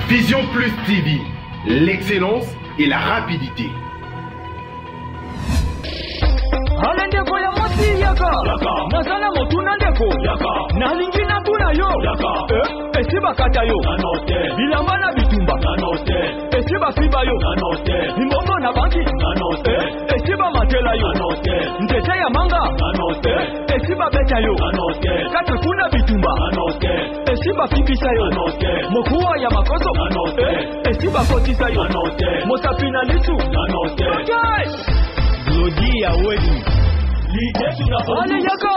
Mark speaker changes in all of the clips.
Speaker 1: Vision Plus TV, l'excellence et la rapidité.
Speaker 2: Alendeko ya mosi yaka Nazala motuna ndeko Nalingi na tuna yo Esiba kata yo Bilamba na bitumba Esiba fiba yo Imongo na banki Esiba matela yo Ntete ya manga Esiba beta yo Kata kuna bitumba Esiba fibisa yo Mokuwa ya makoso Esiba kotisa yo Mosapina lisu Lodi ya wedi Ale yaka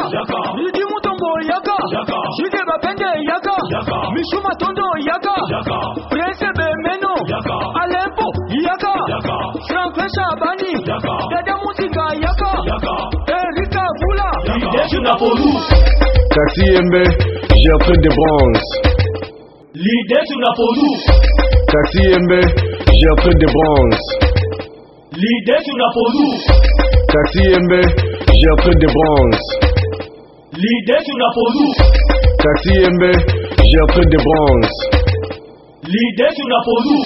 Speaker 2: Lidi mutombo yaka Shige bapende yaka Mishuma tondo yaka Prince Bemeno Alempo yaka Frank Shabani Dada Musika yaka Erika Vula
Speaker 3: Taxi Mbe, j'ai appris des bronzes.
Speaker 2: L'idée sur la polou
Speaker 3: Taxi Mbe, j'ai appris des bronzes.
Speaker 2: L'idée sur la polou
Speaker 3: Taxi Mbe, j'ai appris des bronzes.
Speaker 2: L'idée sur la polou
Speaker 3: Taxi Mbe, j'ai appris des bronzes.
Speaker 2: L'idée sur la polou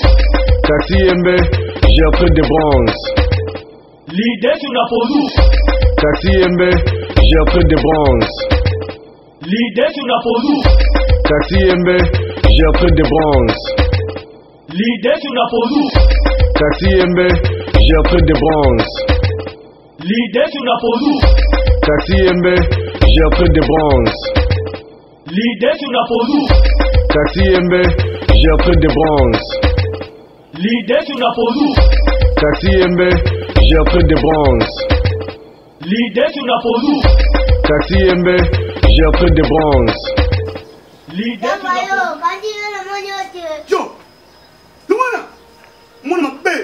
Speaker 3: Taxi Mbe, j'ai appris des bronzes.
Speaker 2: L'idée sur la polou
Speaker 3: Taxi Mbe, j'ai appris des bronzes.
Speaker 2: L'idée sur la polou
Speaker 3: Taxi Mbe, j'ai appris des bronzes.
Speaker 2: L'idée sur la polou
Speaker 3: Taxi Mbe, j'ai appris des bronzes.
Speaker 2: L'idée sur la polou
Speaker 3: Taxi Mbe, j'ai appris des bronzes.
Speaker 2: L'idée sur la polou
Speaker 3: Taxi Mbe, j'ai appris des bronzes.
Speaker 2: L'idée sur la polou
Speaker 3: Taxi Mbe, j'ai appris des bronzes.
Speaker 2: L'idée sur la polou
Speaker 3: Taxi Mbe, j'ai appris des bronzes.
Speaker 2: L'idée sur la polou
Speaker 4: Yo, lumana, mwana be,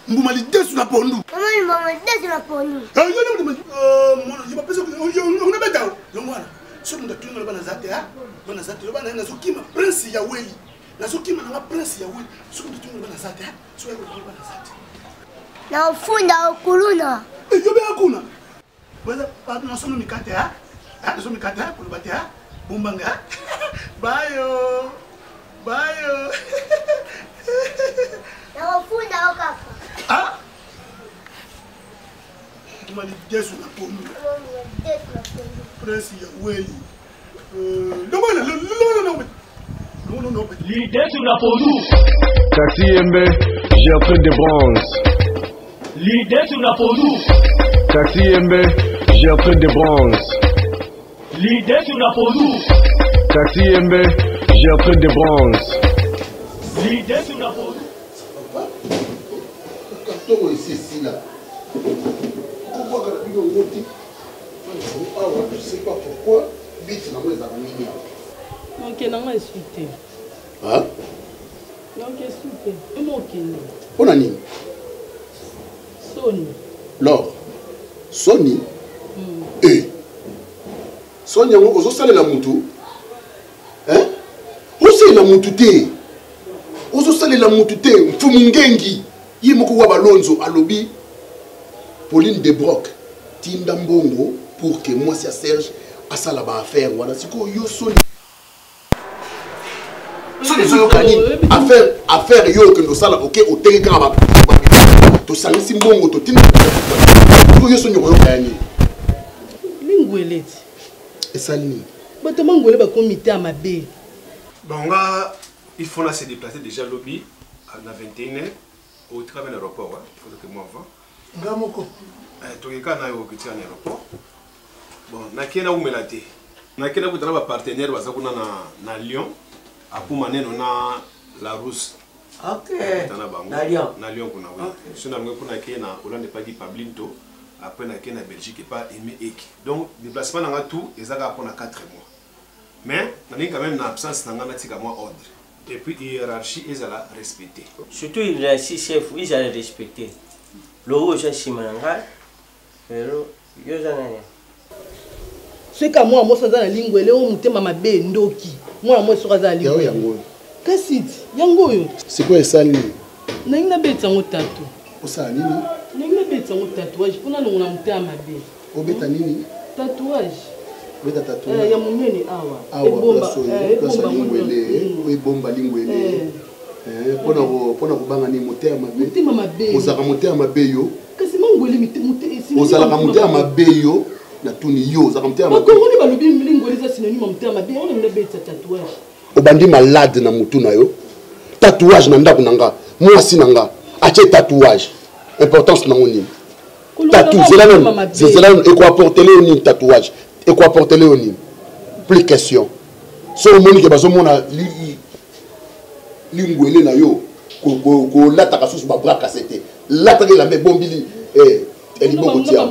Speaker 4: mbuma l'idée sur la polou.
Speaker 5: Comment il m'a dit sur la polou?
Speaker 4: Mwana, je m'appelle ça, on a bêta. Lumana, ce qu'on a tout le monde banazate, banazate, le banana, Nazukima, prince Yahweh. Nazukima, n'a prince Yahweh. Ce qu'on a tout le monde banazate, soit le monde banazate.
Speaker 5: Na ufunda ukuluna.
Speaker 4: Yo be akuna. Wala, pas de nasono mikate, nasono mikate, pour le bâtir, bumbanga. Bayo. Bayo.
Speaker 5: Na ufunda ukaka.
Speaker 4: Ah? Tu m'as dit qu'est-ce qu'on a pour nous? Prince Yahweh. Non.
Speaker 2: L'idée sur la polou
Speaker 3: Taxi Mbe, j'ai appris des bronzes.
Speaker 2: L'idée sur la polou
Speaker 3: Taxi Mbe, j'ai appris des bronzes.
Speaker 2: L'idée sur la polou
Speaker 3: Taxi Mbe, j'ai appris des bronzes.
Speaker 2: L'idée sur la polou
Speaker 4: Quand ici là. Pourquoi quand la vidéo monte? Je ne sais pas pourquoi. Vite, dans les amis.
Speaker 6: Donc, il y a un insulté.
Speaker 4: Hein?
Speaker 6: Donc, il y a insulté. Et moi, qui est
Speaker 4: On a ni.
Speaker 6: Sony.
Speaker 4: Lors. Sony. Eh. Sony, on a salé la moutou. Hein? On sait la moutou té. On a salé la moutou té. Fumungengi. Yimoko Wabalonzo alobi. Pauline Debroc. Tindambongo pour que moi, c'est Serge. À ça là-bas à faire. Voilà. C'est quoi? Yo Sony. Affaire yo que nous sala ok au télégramme to sali simbongo to tin to yo sonyo yo kani
Speaker 6: Lingweleti.
Speaker 4: esalini
Speaker 6: Bato mangwele ba comité à mabe.
Speaker 7: Bon là il faut se déplacer déjà lobby à la 21h au travers de l'aéroport il faut que moi avant
Speaker 4: ngamoko
Speaker 7: to yeka na yo kitia na aéroport bon nakena umelate nakena kutana ba partenaire bazakuna na Lyon apuma neno na la Rousse.
Speaker 8: Ok.
Speaker 7: Na Lyon kuna oui. Je na ngwe kuna kena Hollande pas dit Pablinto après na kena Belgique et pas aimé Eki. Donc déplacement na tout ezaka pour na 4 mois. Mais na quand même na absence na ngana tika moi ordre. Et puis hiérarchie ezala respecter.
Speaker 8: Surtout il y a 6 chefs, ils allaient respecter. Le rouge chimananga. Pero yo zananya.
Speaker 6: Ce que moi ça dans la lingwele o mutema mabe ndoki. Moi ça dans la lingwele. Kasiti, yango yo.
Speaker 4: C'est quoi esalini?
Speaker 6: Ninga beta ngotatu.
Speaker 4: Osa nini?
Speaker 6: Ninga beta ngotatuage pona ngona mutema mabe.
Speaker 4: Obeta nini?
Speaker 6: Tatouage.
Speaker 4: Beta tatouage.
Speaker 6: Ya munene awa.
Speaker 4: Awa bomba lingwele, oui bomba lingwele. Pona kubanga ni moteur mabe.
Speaker 6: Motema mabe.
Speaker 4: Ozaka moteur mabe yo.
Speaker 6: Kasi mangoli mite.
Speaker 4: Ozalaka moteur mabe yo na tuni yo. Ozaka moteur mabe.
Speaker 6: Bakongoli balobi mlingoli za synonyme moteur mabe. On aime beta tatouage.
Speaker 4: Obandi malade na mutu na yo. Tatouage na ndako nanga. Mwasi nanga. Ache tatouage. Importance na ngoni. Tatou, c'est là et quoi apporter le tatouage. Et quoi apporter le plus question. So moni ke bazo mona lingwele na yo ko lata ka susu ba bras cassette. Lata ke la me bombili eli boko tia.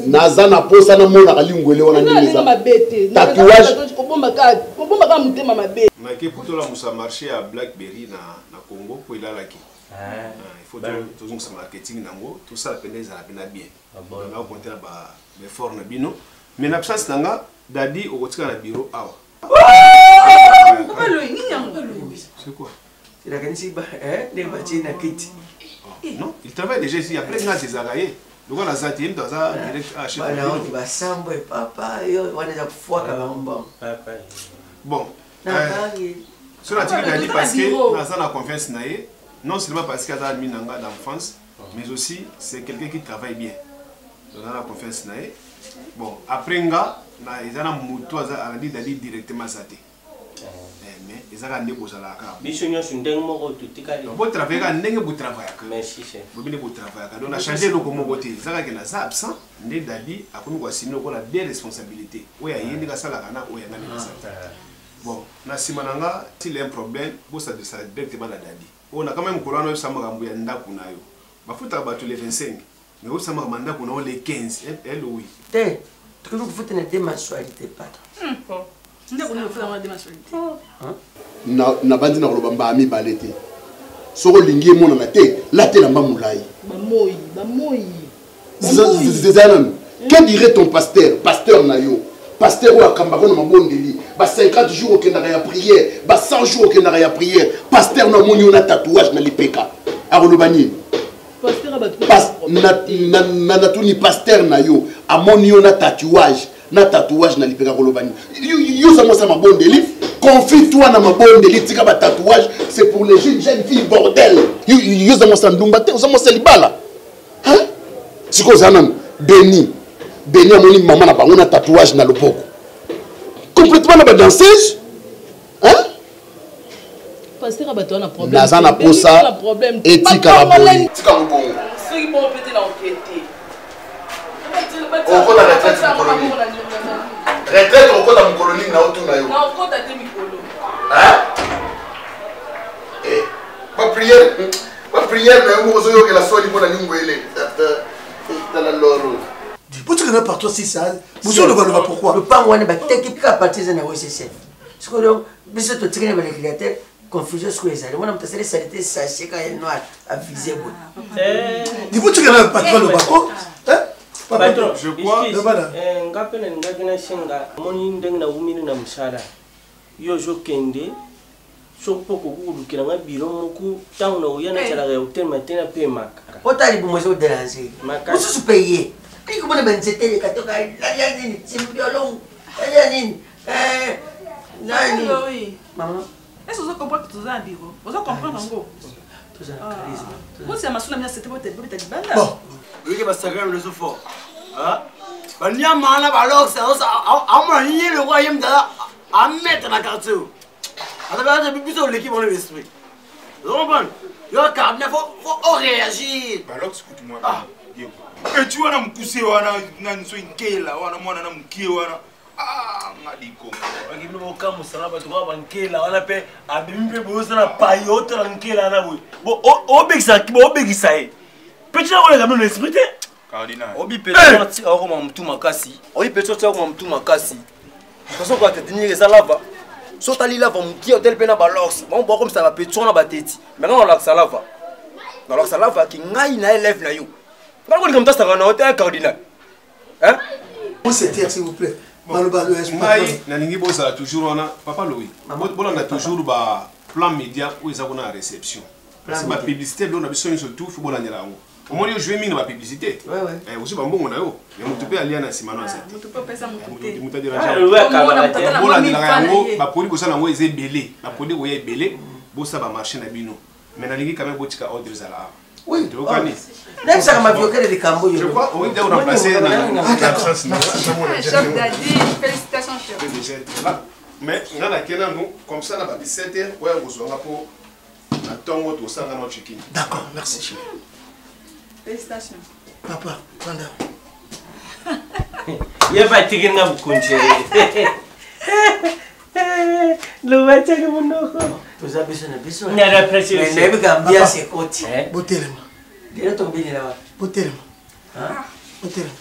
Speaker 4: Nazana posa na mona ka lingwele wana ndeza. Tatouage
Speaker 6: ko bomba ka mutema mabe.
Speaker 7: Na ke poto la musa marché à Blackberry na Congo ko ilala ki. Il faut toujours que marketing nango tout ça pendant ça la bien. On a compté ba effort na bino. Mais l'absence nanga dadi au kotika na bureau awa. C'est quoi?
Speaker 8: C'est la canisse des bâtiments na kit.
Speaker 7: Non, il travaille déjà ici après nga des agaye. Donc on a ça team dans ça direct à chez.
Speaker 8: Bana on va sambo et papa yo on a fois ka bamba.
Speaker 7: Bon. Cela dit parce que na ça na confiance na ye. Non seulement parce qu'il y a mis d'enfance, mais aussi c'est quelqu'un qui travaille bien. Donc on a confiance na ye. Bon, après nga, ils ont muto a dit d'aller directement ça. Mais ils ont andi pour ça là.
Speaker 8: Bisonyo sundeng moko tutikali.
Speaker 7: Bon travail ga ndenge bu travail.
Speaker 8: Merci chef.
Speaker 7: Bo bine bu travail. Donc on a changé le comme côté. Ça ga na ça absent, ndé dali akomi kwa simino ko la des responsabilités. Oya yindi ga sala kana oya ngani ça. Bon, na simananga, s'il y a un problème, bo ça directement la dali. On a quand même colonne ça makambo ya ndaku na yo. Ba futa ba tous les 25. Mais où ça m'a demandé pour les 15, elle oui.
Speaker 8: Tu veux que vous tenez des mensualités, patron?
Speaker 4: Na bandi na kolobamba ami balete. Soko lingi mona na te, la te na mamulai.
Speaker 6: Bamoyi.
Speaker 4: Que dirait ton pasteur, pasteur na yo? Pasteur ou akambako na mabondeli, ba 50 jours au kendaka ya prière, ba 100 jours au kendaka ya prière. Pasteur na moni na tatouage na lipeka. Akolobani. Natuni pasteur na yo amoni yo na tatouage na lipeka kolobani yo ça moi ça mabondeli confie-toi na mabondeli tika ba tatouage c'est pour les jeunes filles bordel yo ça moi ça ndumba te ça moi c'est libala hein siko zanam Beni amoni maman na bango na tatouage na lopoko complètement na ba danseuse hein
Speaker 6: pasteur abato na problème
Speaker 4: nazana posa etika baboni tika mbongo
Speaker 6: soki bon pété na enquêter
Speaker 4: on la retraite de colonie retraite on la colonie na otu na yo
Speaker 6: na on ta te mikolo
Speaker 4: hein eh pas prière mais on zo que la soi pour la ngwele ta la loro
Speaker 9: pour tu connais partout si ça vous le va pourquoi
Speaker 8: le pas on ba technique à partir na OCC ce que donc biso to tikene ba l'écriture confusion sur les on a peut-être saleté sachet quand il noir à viser bon
Speaker 9: du coup tu connais patron le bako hein
Speaker 8: patron
Speaker 7: je crois
Speaker 8: ngapena ngakina shinga moni ndeng na umini na mshara yo jo kende so poko kulukira nga biro moku tango na uyana chala ya hotel matena pe maka otali bumozo déranger maka usu payer kiko bona benzete katoka ya nini simbiolong ya nini nani maman.
Speaker 6: Est-ce que vous comprenez que tu as un bureau? Vous comprenez en gros?
Speaker 8: Tu as un charisme.
Speaker 6: Moi, c'est ma soeur, c'était votre bande.
Speaker 9: Bon.
Speaker 10: Oui, que Instagram le fort. Hein? Ben, il y a un man là-bas, c'est à le royaume à mettre la carte. Alors, j'ai plus de l'équipe en l'esprit. Vous comprenez? Il y a un cabinet, il faut réagir.
Speaker 11: Balox, écoute-moi. Et tu vois, on a poussé, on a une soin là, on a un qui, on a. Ah, Madiko.
Speaker 10: Il y a un cas où ça n'a pas de on a fait un peu de la paillote là. Bon, au bec ça, au bec ça est. Petit là, on a gagné l'esprit.
Speaker 11: Cardinal.
Speaker 10: Obi petit là, on a tout makasi. Obi petit là, on a tout makasi. Parce que quand tu dis que ça lava, saute à l'île là, on qui hôtel pena balox. Bon, comme ça va petit on a battu. Maintenant on a ça lava. Dans la ça lava qui ngaï na élève na yo. Quand on comme ça, ça va na hôtel cardinal. Hein?
Speaker 9: On s'étire s'il vous plaît.
Speaker 7: Nalingi bosa toujours on a papa Louis. Bon on a toujours ba plan média où ils ont une réception. Parce que ma publicité on a besoin surtout faut bon aller là. Au moins je vais mine ma publicité.
Speaker 8: Ouais.
Speaker 7: Eh aussi ba bon on a yo. Mais on peut aller na simano ça.
Speaker 6: On peut pas ça monter.
Speaker 7: Muta dire ja. Bon on a là ngo ba poli bosa na ngo ezebele. Ba poli oye ebele bosa ba marché na bino. mais nalingi quand même botika ordre za là.
Speaker 9: Oui.
Speaker 7: Tu vois ni.
Speaker 9: Là ça m'a violé les cambo.
Speaker 7: Je crois on est remplacé dans l'absence.
Speaker 12: Chef Daddy, félicitations chef.
Speaker 7: Mais on a quelqu'un nous comme ça là à 17h ouais on se pour attendre tout ça dans notre check-in.
Speaker 9: D'accord, merci chef.
Speaker 12: Félicitations.
Speaker 9: Papa, Vanda.
Speaker 8: Il va tirer na bukunje. Lo va tirer mon nom.
Speaker 9: Vous avez besoin de besoin.
Speaker 8: Na la pression.
Speaker 9: Mais ne pas bien ses côtés. Botelema. Déjà tombé là. Botelema. Hein? Botelema.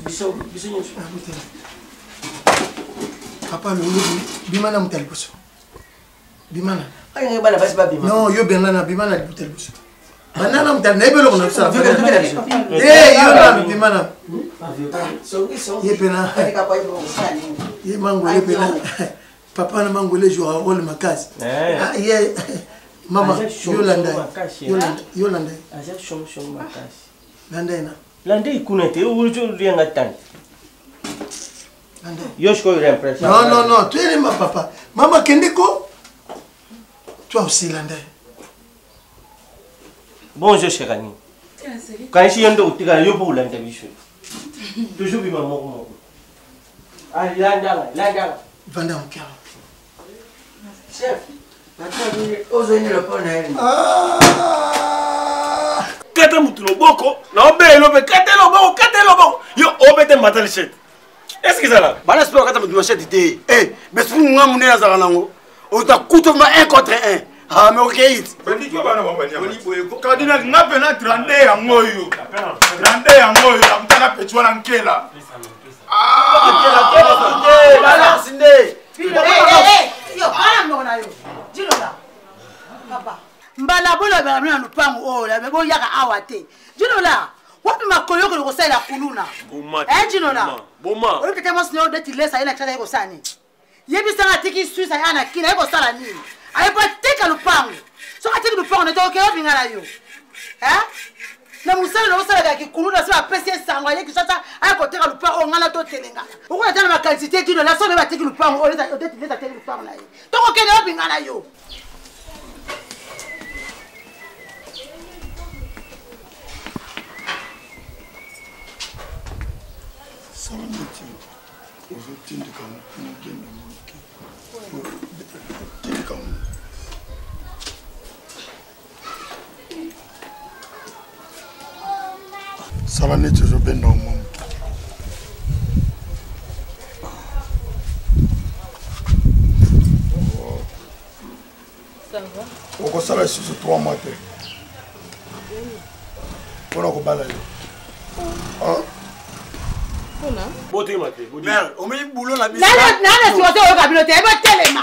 Speaker 9: Biso nous. Botelema. Papa le bimana mutel buso. Bimana. Ay ngaba na basi ba bimana. Non, yo benana bimana butel buso. Banana mutel na ebelo na ça. Eh, yo na bimana. Ye pena. Ye mangole pena. Papa na mangole joue un rôle makasi. Ye mama Yolanda. Yolanda.
Speaker 8: Aja shom makasi.
Speaker 9: Landa.
Speaker 8: Landa ikunete ujo rianga tante. Yo je crois l'impression.
Speaker 9: Non, tu es ma papa. Maman Kendeko. Toi aussi Landa.
Speaker 8: Bonjour Chérani. Quand je suis en train de faire yo pour Landa bicho. Toujours bi maman. Ah Landa.
Speaker 9: Vanda mon cœur.
Speaker 8: Chef.
Speaker 9: Maintenant osez le prendre.
Speaker 2: Kata mutu loboko. Na obe lobe kata loboko. Yo obete matalishet. Est-ce que ça là?
Speaker 13: Bah l'espère que tu me achètes idée. Eh, mais si vous m'amenez à Zaranango, on t'a coûté 1 contre 1. Ah, mais ok.
Speaker 11: Cardinal ngapena 32 ya ngoyo. 32 ya ngoyo, amtaka pechwa na nkela.
Speaker 9: Balance ndé.
Speaker 6: Yo, kana mona yo. Dilo la. Papa. Mbala bola bela mna lupango ola, bebo yaka awate. Dilo la. Wapi makoyo ko sala kuluna. Dilo la.
Speaker 2: Boma.
Speaker 6: Olo kete mos no deti lesa ina kata yako sani. Yebi sanga tiki suisa yana kina yako sala nini? Ayepa teka lupango. So atiki lupango ne toke yo bingala yo. Na musala no sala ka kuluna so apesi sangwa yeki sasa ayako teka lupango ngala to telenga. Ukuna tana makantite kino la so ne batiki lupango olo deti lesa teki lupango na yo. Toko kene yo bingala yo.
Speaker 4: Ça va net, je vais dans mon.
Speaker 6: Ça va?
Speaker 4: On ça là sur 3 mois. On a pas là. Ah.
Speaker 2: Beauté maté.
Speaker 13: Merde, on met boulot la bise.
Speaker 6: Nana si wote oka bilote ebo telema.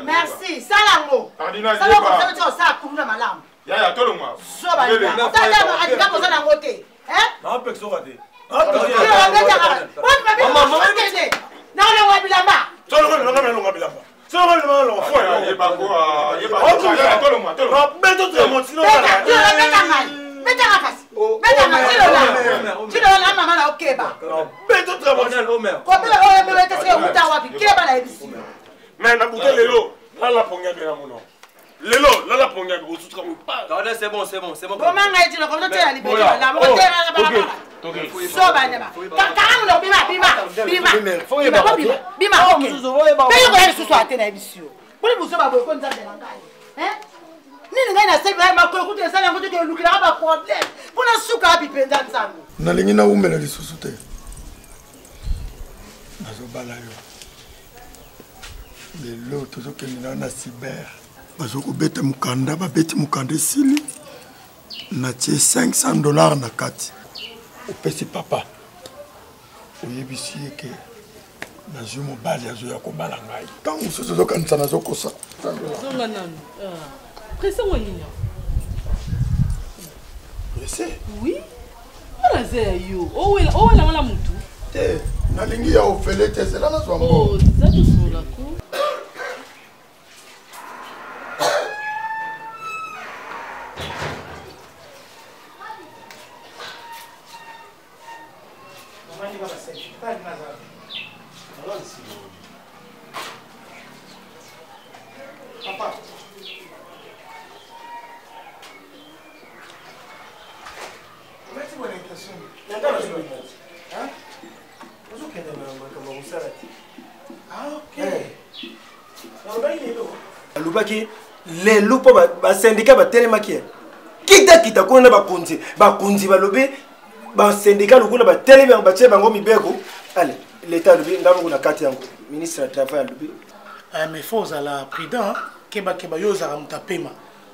Speaker 6: Merci, salango. Salango, ça veut dire ça kuluna malamu.
Speaker 11: Ya tolongwa.
Speaker 6: Soba ya. Tata adika ko sana ngote.
Speaker 2: Na pexo vate. Lelo, là la ponga go tout comme pas.
Speaker 10: Non, c'est bon.
Speaker 6: Comment nga dit le comme tu as libéré la montée là. So ba ne ba. Ka no bima. Faut y ba bima. Bima OK. Pe ko yesu so atena ebisio. Boli buso ba boy ko nza de la ngai. Nini ngai na sebi ma ko kutu sala ngoto ke lukira ba problem. Pona suka abi penza nzangu.
Speaker 4: Na lingi na umela lisusu te. Nazo bala yo. Lelo tozokende na cyber. Bazoko beta mukanda babeti mukanda sili
Speaker 13: natie $500 na kati opesi papa oyebisi ye ke nazwi mobali azoya kobala ngai ntango mosusu ozokanisa nazokosa
Speaker 14: zonga nanu presango nini
Speaker 13: prese
Speaker 14: oui wana ze ya yo owelanga na mutu
Speaker 13: te nalingi ya ofele te zela nazwa mbongo
Speaker 14: za tosolako
Speaker 9: Papa. Merci pour l'impression. Hein? Vous avez ah, ok.
Speaker 10: alobaki lelo mpo basindika batelemaki kita kuna bakonzi balobi basindika lokuna batelemi yango batie bango mibeko ale leta alobi ndamoko na kati yango ministre ya travail alobi
Speaker 9: mais faut ozala prudent keba yo ozala moto apema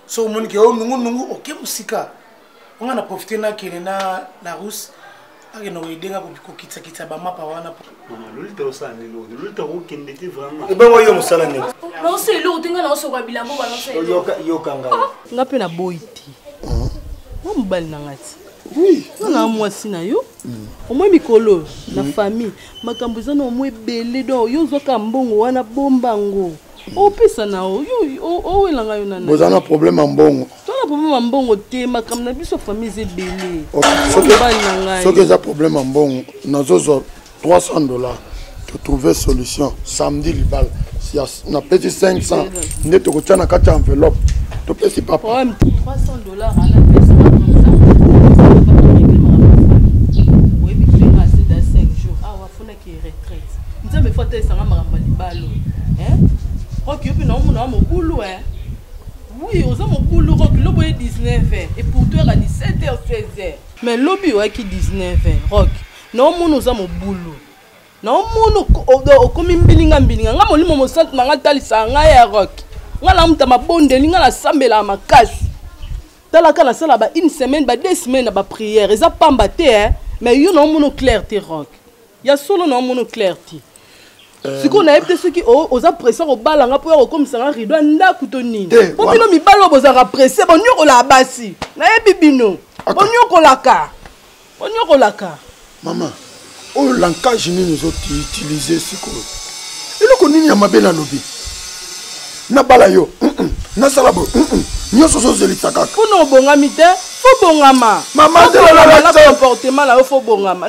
Speaker 9: so omoniki oyo nungunungu oke mosika onga na profite nakende na russe akende koyedenga kokitsakitsa bamapa wana
Speaker 10: ebongo yo mosala nini
Speaker 15: naoselo otenga naosoka bilambo
Speaker 10: yokanga
Speaker 14: nga mpe na boyi te wa mobali na nga ti na mwasi na yo omoi mikolo na famille makambo eza na omoi ebele don yo ozwaka mbongo wana bombango opesa na owelanga yo nana
Speaker 13: boza na problème ya mbongo
Speaker 14: tona problème ya mbongo te makambo na biso famille eza ebele
Speaker 13: mobali na ngai soki eza problème ya mbongo nazozwa $300 totrouve solution samedi libala na pesi 500 nde tokotia na kati ya enveloppe topesi papa
Speaker 14: $300 ana pesa oyebi kulenga ase da 5 jours awa afunaki retraite nzambe fo atelesanga makambo ya libalo roki yo mpe naomona wa mobulu oui oza mobulu roki lobi oye 19h et pour toi eka 17h 16h mais lobi oyaki 19h roki naomona oza mobulu naomona okomi mbilinga nga molimo mosantu na nga talisa ngai ya roki nga namuta mabondeli nga nasambela makasi talaka nasala ba une semaine ba 2 semaines na ba prière eza pamba te mais yo naomona clair te roki ya solo naomona clair te siko na yebite soki oza pressé kobalanga mpo ya kokomisanga rido ya ndako to nini mpo bino mibali oyo bozalaka pressé bonyokolaka basi nayebi bino bonyokolaka
Speaker 13: mama oyo lankage nini ozoutilize sikoyo eloko nini ya mabe nalobi nabala yo nasala bo nyonso ozozelisa kaka
Speaker 14: mpona obongami te fo bongama
Speaker 13: mama
Speaker 14: comportement na yo fo bongama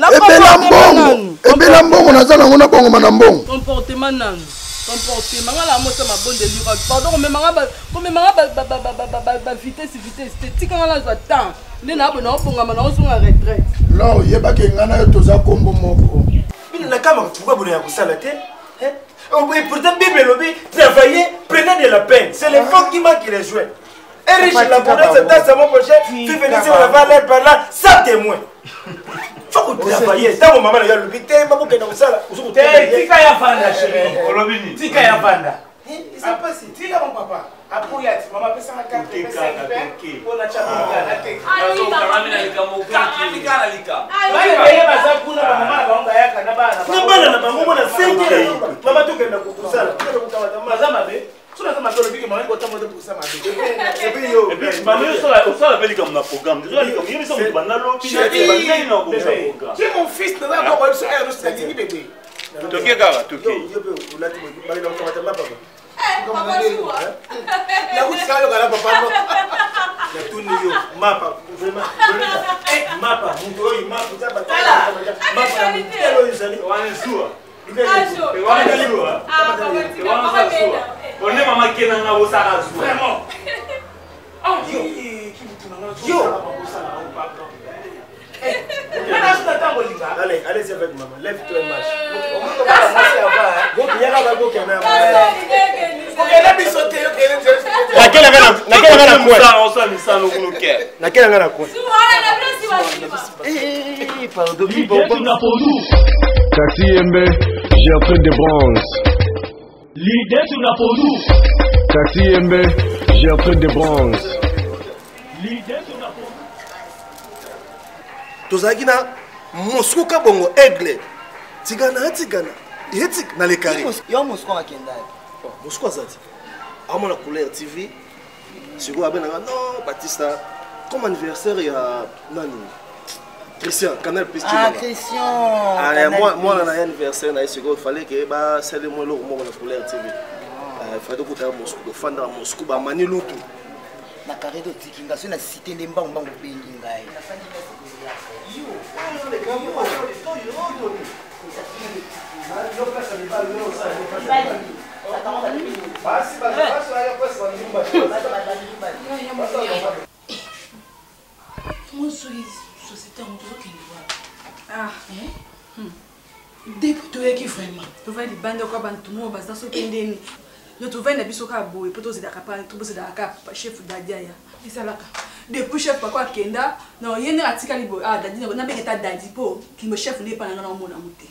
Speaker 13: ebela mbongo naza nango na bongoma na mbongo
Speaker 14: comportement nanu comportement nga la mosa mabondeli roki pardon komemanga bavitese te tikanga nazwa temps nde na abona obongama naozonga retraite
Speaker 13: la oyebaki nga na yo toza kombo moko
Speaker 10: bino nakamaka pourquoi bono ya kosala te pourtant bible elobi travailler prenez de la peine c'est l'effort qui manque les jouets et riche l'abondance dans sa mon projet fi venir sur la valeur par là sans témoin faut que travailler ntango mama na yo alobi te mabokenda kosala
Speaker 11: tika ya vanda chéri olobi nini tika ya vanda
Speaker 9: apasi tika mon papa apuyati mama pesanga carte pona chamika te
Speaker 10: nabana na bango mona 5 mama tokenda kosala
Speaker 9: mon fils
Speaker 11: on est maman qui est dans la osara
Speaker 9: vraiment
Speaker 10: allez avec maman lève-toi et marche
Speaker 3: Taxi Yembe, Gertrude de Bronze.
Speaker 2: L'idée sur la peau.
Speaker 3: Taxi Yembe, Gertrude de Bronze.
Speaker 2: L'idée sur la peau.
Speaker 16: tozalaki na Moscou ka bongo aigle tigana yetik na le carré
Speaker 10: yo Moscou akenda
Speaker 16: Moscou azati amo na couleur TV siko abenanga non Batista comme anniversaire ya nani Christian Canal Plus
Speaker 10: Christian
Speaker 16: moi na anniversaire na siko fallait que ba sele mo lo mo na couleur TV fallait ko ta Moscou do fanda Moscou ba mani lutu
Speaker 10: na carré de tikinga so na cité ndemba mbango bengi ngai
Speaker 14: depuis toyeki vraiment tovai libanda kwa bantu mo baza sokendeni yo tovai na biso ka boye po tozedaka pa tozedaka chef dadia ya esalaka depuis chef pako akenda non ye ndenge atikali boye dadi nabengeta dadi po kimo chef nde epananga na omona mote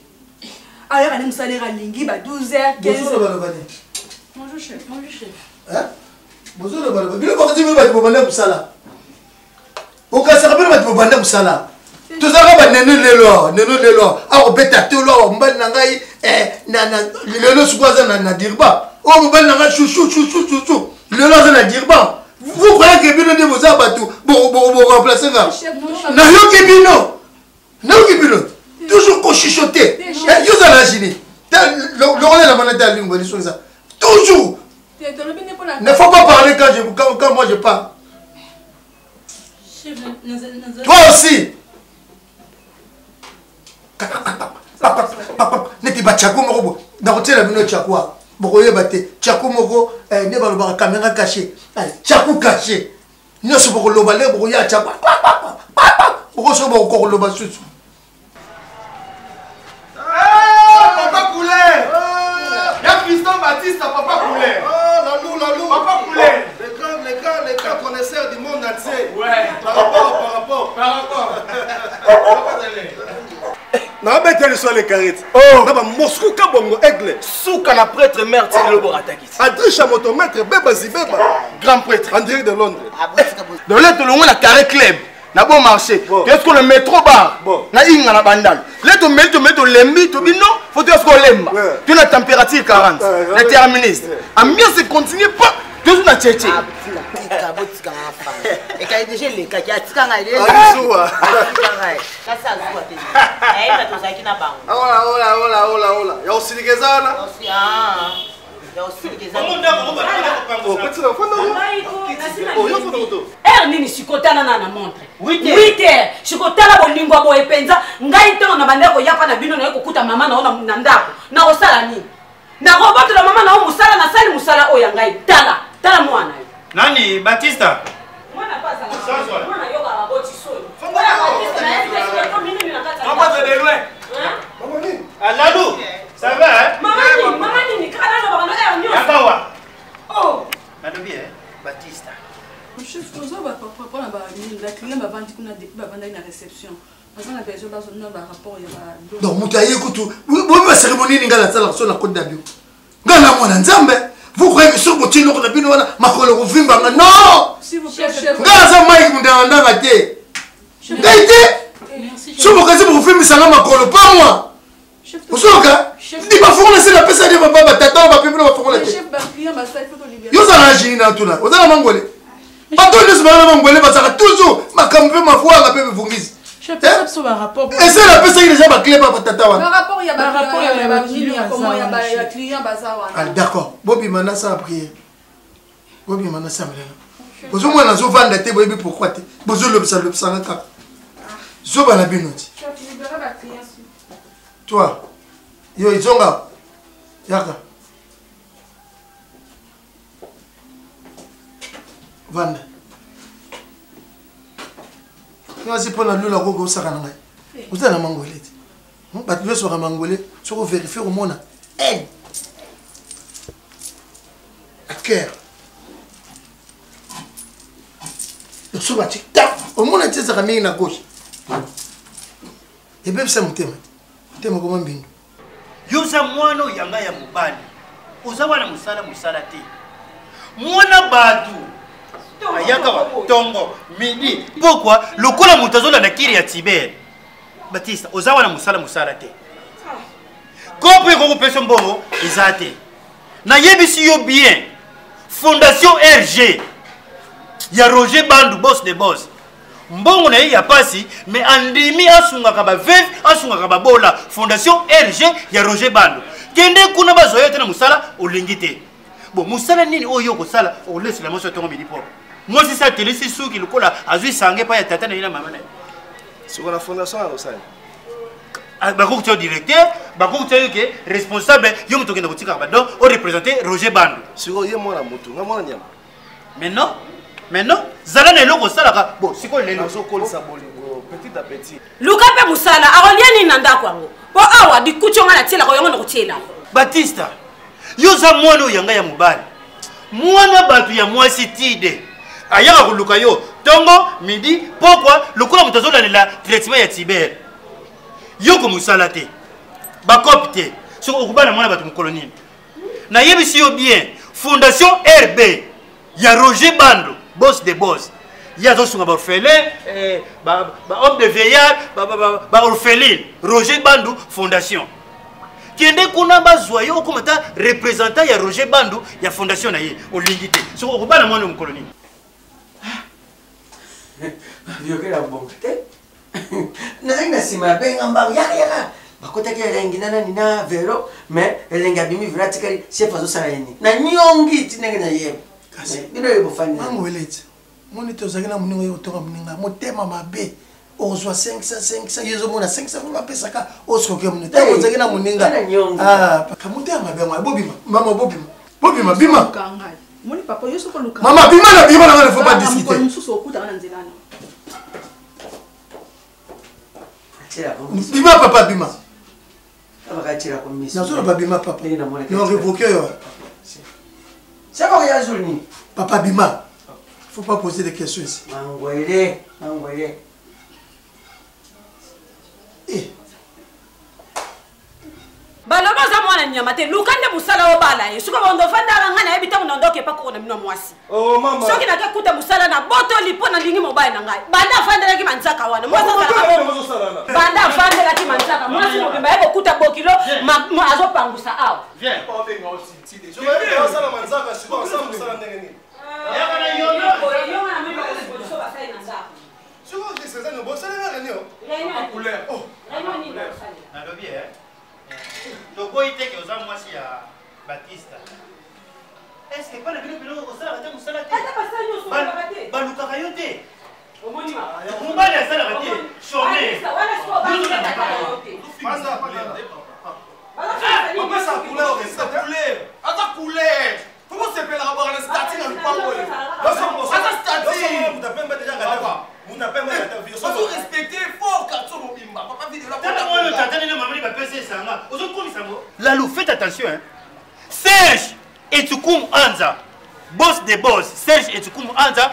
Speaker 14: ayaka nde mosalera alingi ba 12h 15h. Bonjour chef.
Speaker 9: Bonjour baloba bilo bakati bilo bati bobanda musala okasaka bilo bati bobanda musala tozaka ba neno lelo akobeta te lo mbali na ngai na lelo sukwaza na dirba o mbali na ngai chou lelo za na dirba vous croyez que bino de vous abatu bo remplacer nga na yo kibino toujours ko chichoter yo za la gine le la manata lingo ni ça toujours. Ne faut pas parler quand moi je parle. Toi aussi. N'était pas Tchako Moko. Dans le hôtel, il y a Tchako. Bokoye bate. Tchako Moko, ne va pas caméra cachée. Tchako caché. Nous sommes pour le balai, pour y a Tchako. Pourquoi sommes nous encore le bas sous?
Speaker 11: Papa Poulet! Y'a Fiston Baptiste, Papa Poulet!
Speaker 16: Lalou.
Speaker 11: Papa Poulet!
Speaker 16: Les grands connaisseurs du monde entier.
Speaker 11: Ouais.
Speaker 16: Par rapport. Na beteli so les carettes. Oh, na ba Moscou ka bongo aigle.
Speaker 10: Souka na prêtre merde le boratakis.
Speaker 16: Adrien motomètre beba zibeba.
Speaker 10: Grand prêtre
Speaker 16: en direct de Londres.
Speaker 10: Dans là to longo na carré club. Na bon marché. Est-ce que le métro bar? Na inga na bandal. Là to mettre lembi to bino, faut est-ce qu'on lemba. Tu na température 40. La terministe. Ambiance continue pas. Tout na tchétché.
Speaker 6: Et quand déjà les cas qui a tika ngai les
Speaker 16: Ola. Ya usiligezana.
Speaker 6: Ya usiligezana.
Speaker 15: Nini sikotana na montre 8h sikotala bolingo boye penza ngai ntango na bandako yapa na bino na kokuta mama na ona na ndako na kosala nini na roboto na mama na o musala na sali musala oya ngai tala mwana
Speaker 11: nani Batista
Speaker 15: mwana pasa mwana yoga baboti solo mwana Batista na yeye kwa mimi nakata
Speaker 11: papa de loin maman nini Aladou ça va hein
Speaker 15: maman nini kana na bana ya nyo
Speaker 11: yakawa
Speaker 15: oh
Speaker 11: nadobi Batista
Speaker 14: chef tozo ba papa na ba la client ba vandi kuna depuis ba vanda na réception parce que la personne ba son ba rapport ya ba
Speaker 9: donc mutaye kutu bo ba cérémonie ni ngala tsala so na code d'abio ngala mwana nzambe vous croyez que sur botino na bino wana makolo ko vimba nga non
Speaker 14: s'il vous plaît chef
Speaker 9: ngala za mai mundanga ngate merci sur bo kazi bo vimba sanga makolo pas moi Usoka ndi bafungula sila pesa de baba tata ba pipino bafungula te
Speaker 14: chef ba client ba sai photo libéré
Speaker 9: yo za na jina tuna ozala mangole Pardon, nous allons m'engueuler parce que toujours ma campagne ma foi la paix me fungise.
Speaker 14: Je peux sur un rapport.
Speaker 9: Et c'est la personne qui déjà ma clé pas tata.
Speaker 14: Le rapport il y a pas rapport il y a il y a comment il y a client bazar.
Speaker 9: Ah d'accord. Bobi mana ça a prié. Bobi mana ça me. Bozo moi na zo vendre te bobi pourquoi te. Bozo le ça ka. Zo bana binoti.
Speaker 14: Tu as libéré la client.
Speaker 9: Toi. Yo izonga. Yaka. Vanda. Vas-y pour la lula gogo sakana ngai. Vous allez mangolé. Ba tu sur mangolé, sur vérifier au monde. Eh. À cœur. Le soba tic-tac. Au monde est ça ramène à gauche. Et bien ça me teme. Teme comme un bingo.
Speaker 17: Yusa mwana yanga ya mubani. Uzawa na musala te. Mwana badu. ayaka tongo midi pourquoi lokola moto azolanda kiri ya Tibet Batista ozawa na musala te kopo ekokopesa mbongo eza te nayebisi yo bien Fondation RG ya Roger Bandu boss de boss mbongo na ye ya pasi mais andimi asungaka ba veuve asungaka ba bola Fondation RG ya Roger Bandu kende kuna bazoya te na musala olingi te bon musala nini oyo kosala olesila moso tongo midi po moi si ça télé si suki lokola azui sange pa ya tata na ina mama na
Speaker 16: sur la fondation à Rosal
Speaker 17: bako tu directeur bako tu que responsable yo muto kenda kutika ba donc o représenter Roger Bandu
Speaker 16: sur ye moi na mutu nga moi nyama
Speaker 17: maintenant zala na eloko salaka bon siko lelo
Speaker 16: so kol sa bolingo petit à petit
Speaker 15: luka pe musala arolieni na ndako yango po awa dikuchonga na tiela ko yango na kutiela
Speaker 17: Batista yo za mwana yanga ya mubali mwana batu ya mwasi tide ayaka kuluka yo tongo midi pourquoi lokola mutazola la traitement ya Tibet yo ko musala te bakopte so okubana mwana batu mukoloni na yebisi yo bien Fondation RB ya Roger Bandu boss de boss ya zo sunga ba orphelin ba homme de vieillard ba orpheline Roger Bandu Fondation kende kuna bazwa yo komata représentant ya Roger Bandu ya Fondation na ye olingi te so okubana mwana mukoloni
Speaker 18: Viokela bonte. Na sima benga mbang yaka. Bakota ke lengi nana nina vero mais elenga bimi vratikali chef azo sala yini. Na nyongi tinenge na ye. Kasi bino yebo fani.
Speaker 9: Mango weletse. Moni to zakina muningo yo tonga muninga motema mabe. Ozwa 500 yezo mona 500 kwa pesa ka oskoke munite. Tabo zakina muninga. Ah, kamute amabenga bobima. Mama bobima. Bobima bima.
Speaker 14: Kangai. Moni papa yo soko luka.
Speaker 9: Mama bima na bima na faut pas discuter.
Speaker 14: Mususu okuta na nzelana.
Speaker 9: Bima papa bima.
Speaker 18: Abakachira kwa mission.
Speaker 9: Nazo ba bima papa. Non révoquer yo. C'est quoi ya journée? Papa bima. Faut pas poser des questions ici.
Speaker 18: Mangwele.
Speaker 15: baloba za mwana nyama te lukande musala obala ye suka bondo fanda ngana ebita munondo ke pa ko na mino mwasi
Speaker 16: oh mama
Speaker 15: soki na kuta musala na boto lipo na lingi mobile na ngai banda fanda ki manzaka wana mwasi kala banda fanda ki manzaka mwasi mobimba yako kuta bokilo azo pangusa aw
Speaker 16: viens pas venga aussi tide je vais sala manzaka siko sala musala ndenge nini
Speaker 15: ya kana yo na mimi ko so ba sai na nzaka
Speaker 16: siko je sais ça no bo sala ngani yo couleur oh
Speaker 15: ni
Speaker 17: na lobi Logo iteke oza mwasi ya Batista. Est-ce que pas le bilo ko sala te musala te?
Speaker 15: Ata pasa yo so ba te.
Speaker 17: Baluka kayo te.
Speaker 15: Omoni ma.
Speaker 17: Kumbali asala ba te. Chome.
Speaker 15: Wala so ba te ta yo te.
Speaker 16: Pasa papa ça couleur ça couleur. Ata couleur. Comment c'est pela rapport à la statue dans le pango? Ata statue. Vous tapez déjà gata. Vous n'avez pas gata. Faut respecter fort carton mobimba. Papa vide la
Speaker 17: Lalou, faites attention, hein. Serge Etukum Anza, boss des boss, Serge Etukum Anza,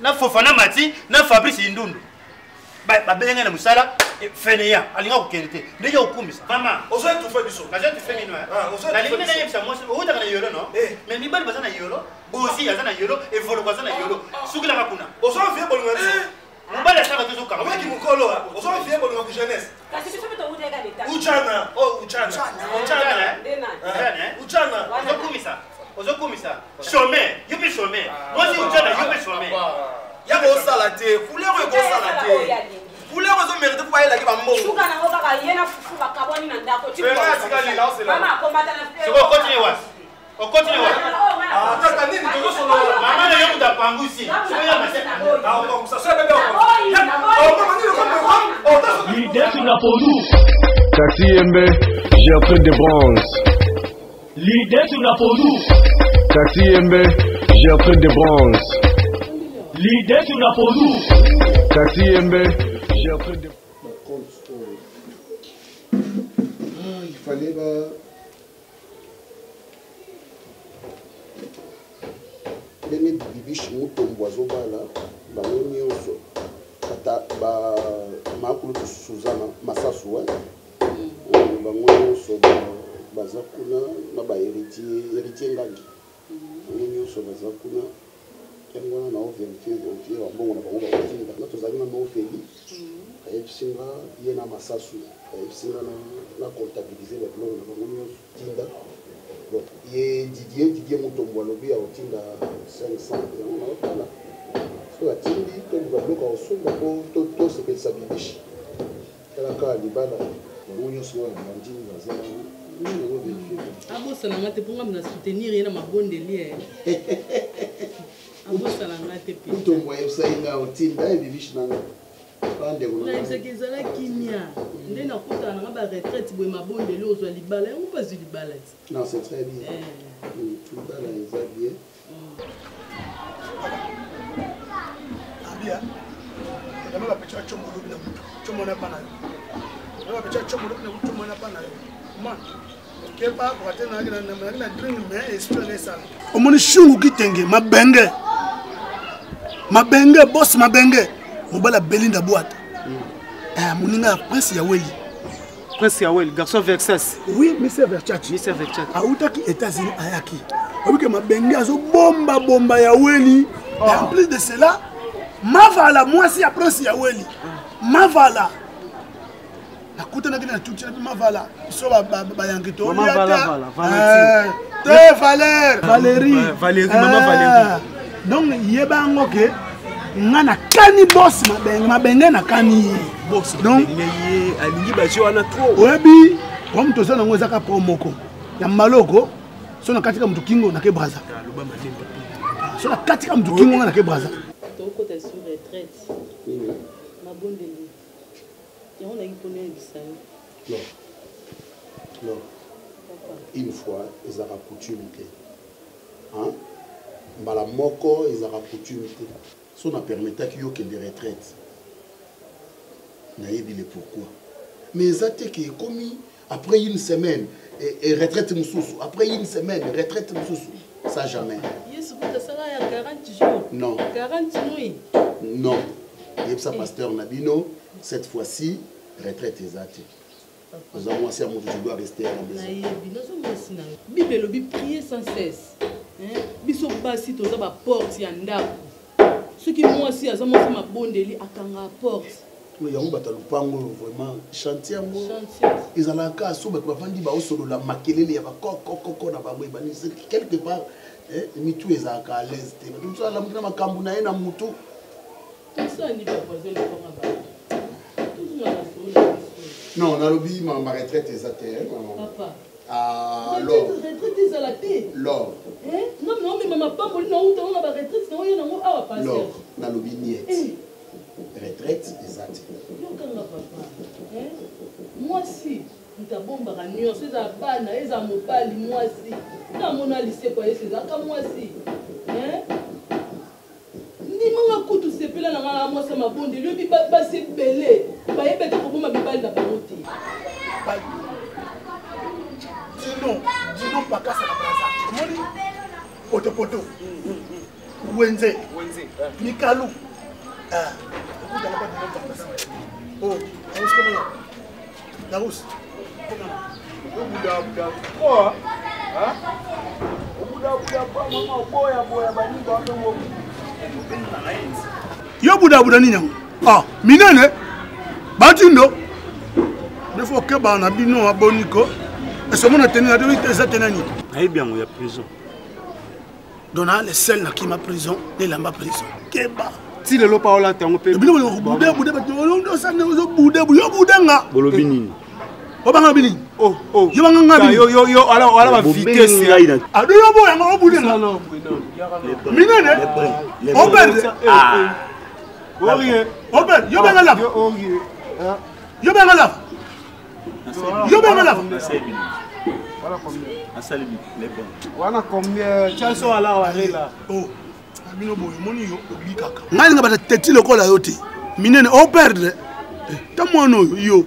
Speaker 17: na Fofana Mati, na Fabrice Indundu. Ba benga na musala, feneya, alinga ko kelite. Deja okumisa. Mama,
Speaker 16: ozo tu fais du son.
Speaker 17: Na je tu fais mino, hein. Na lingi na yebisa moi, o ta na yoro no. Mais mi bal bazana yoro, bosi azana yoro, e volo bazana yoro. Sukila makuna.
Speaker 16: Ozo vie bolunga.
Speaker 17: Mbala saka tozo kama.
Speaker 16: Maki mukolo, ozo vie bolunga ku jeunesse.
Speaker 15: Kasi biso beto uteka leta.
Speaker 16: Ujana, oh ujana. Ujana.
Speaker 17: Ozo kumisa. Chômeur, yupi chômeur. Moi si ujana yupi chômeur.
Speaker 16: Yako salate, couleur ko salate. Couleur ozo mérite pour aller la kiba mbongo.
Speaker 15: Shuka na ngoka ka yena fufu bakaboni na ndako tipo. Mama komata na.
Speaker 17: Siko continue was. O continue was.
Speaker 16: Ah, tata nini tozo solo.
Speaker 17: Mama na yomu da pangusi. Siko ya maseka.
Speaker 16: Ah, on ça c'est bébé. Oh, mama nini ko.
Speaker 2: L'idée sur la poudou.
Speaker 3: Taxi Yembe, Gertrude de bronze.
Speaker 2: L'idée sur la poudou.
Speaker 3: Taxi Yembe, Gertrude de bronze.
Speaker 2: L'idée sur la poudou.
Speaker 3: Taxi Yembe, Gertrude de
Speaker 4: il fallait bene bibishi mutombo azobala bango nyonso ata makulu Suzana Masasu bango nyonso baza kuna na héritier ngangi on sur les akuna on a vérifié bon on a pas on a tous amis on fait et singa yena masasu et singa na comptabiliser les plans on a tinda bon et Didier Mutombo lobi a tinda 500 on a là so la tindi to ba bloka o sumba ko to se que ça bibiche la ka libala on yo so na ndini bazana
Speaker 14: abosala nga te mpo nga mina soutenir ye na mabondeli abosala nga te pe
Speaker 4: mutombo ayebisainga otinda ebibishi nanga
Speaker 14: nayebisaki ezala kimia nde nakutana nanga baretraite boye mabondeli ozwa libala yango mpazwi libala ti
Speaker 4: non c'est très bien libala eza bien
Speaker 9: abia dama bapecha chomolobi na mutu chomona pa na yo dama bapecha chomolobi na mutu chomona pa na yo man kepa wakati na drink me espionner ça omoni shungu kitenge mabenge boss mabenge mobala Belinda boîte moninga prince ya weli garçon Versace oui monsieur Versace autaki États-Unis ayaki obike mabenge azo bomba ya weli en plus de cela mavala mwasi ya prince ya weli mavala nakutana kina tuti na mavala so ba yankito Valérie maman Valérie donc yeba ngoke ngana kani boss mabenge na kani boss donc yeye alingi bajo wana trop webi comme to sana ngoza ka promoko ya maloko so na katika mtu kingo na ke braza so na katika mtu kingo na ke braza
Speaker 14: to ko ta sur retraite mabondeli on a eu ponné
Speaker 4: non une fois ils ont coutume hein mbala moko ils ont coutume si on a permis qu'il y ait des retraites naïbi le pourquoi mais ça t'es qui est commis après une semaine et retraite moussous après une semaine retraite moussous ça jamais
Speaker 14: yes vous ça là il y a 40 jours
Speaker 4: non
Speaker 14: 40 nuits
Speaker 4: non et ça pasteur Nabino cette fois-ci retraite exacte nous avons assez à mon je dois rester à la maison
Speaker 14: Bible lobi prier sans cesse biso basi toza ba porte ya ndako soki mwasi aza mwasi mabondeli akanga porte
Speaker 4: mais yango bata lupango vraiment chantier yango ezalaka so bato bavandi baosolola makelele ya bakokokoko na bango ebani quelque part mitu ezalaka à l'aise te bato mosusu alamukina makambo na ye na mutu non nalobi ma retraite eza te alors l'or
Speaker 14: non non mais maman pas pour nous on a retraite c'est on a pas passer
Speaker 4: l'or nalobi niet retraite exact
Speaker 14: moi si ntabomba kanyo c'est za bana eza mobali moi si na mona lycée kwa ese za ka moi si ni manga kutu sepela na ngala moi ça mabonde lui ba se belé ba yebeta ko boma bibali na barote
Speaker 9: Dino pas casse la place. Moni poto Wenze Mikalu oh on se comment la rousse quoi hein yo buda nini ah minene batindo il faut que ba na bino aboniko est-ce qu'on a tenu la vérité ça tenani ay bien il y a prison dona le sel na qui ma prison les lamba prison keba ti le lo paola te on peut buda ba ça ne zo buda nga bolobi nini obanga bini oh yo banga ngabi yo ala ba vitesse ado yo boya nga obude nga non minene oberde oberde yo banga la yo banga la voilà combien asalibi les bons voilà combien chanson ala walela oh amino boy moni yo obikaka ngani ngaba teti lokola yote minene o perdre tamono yo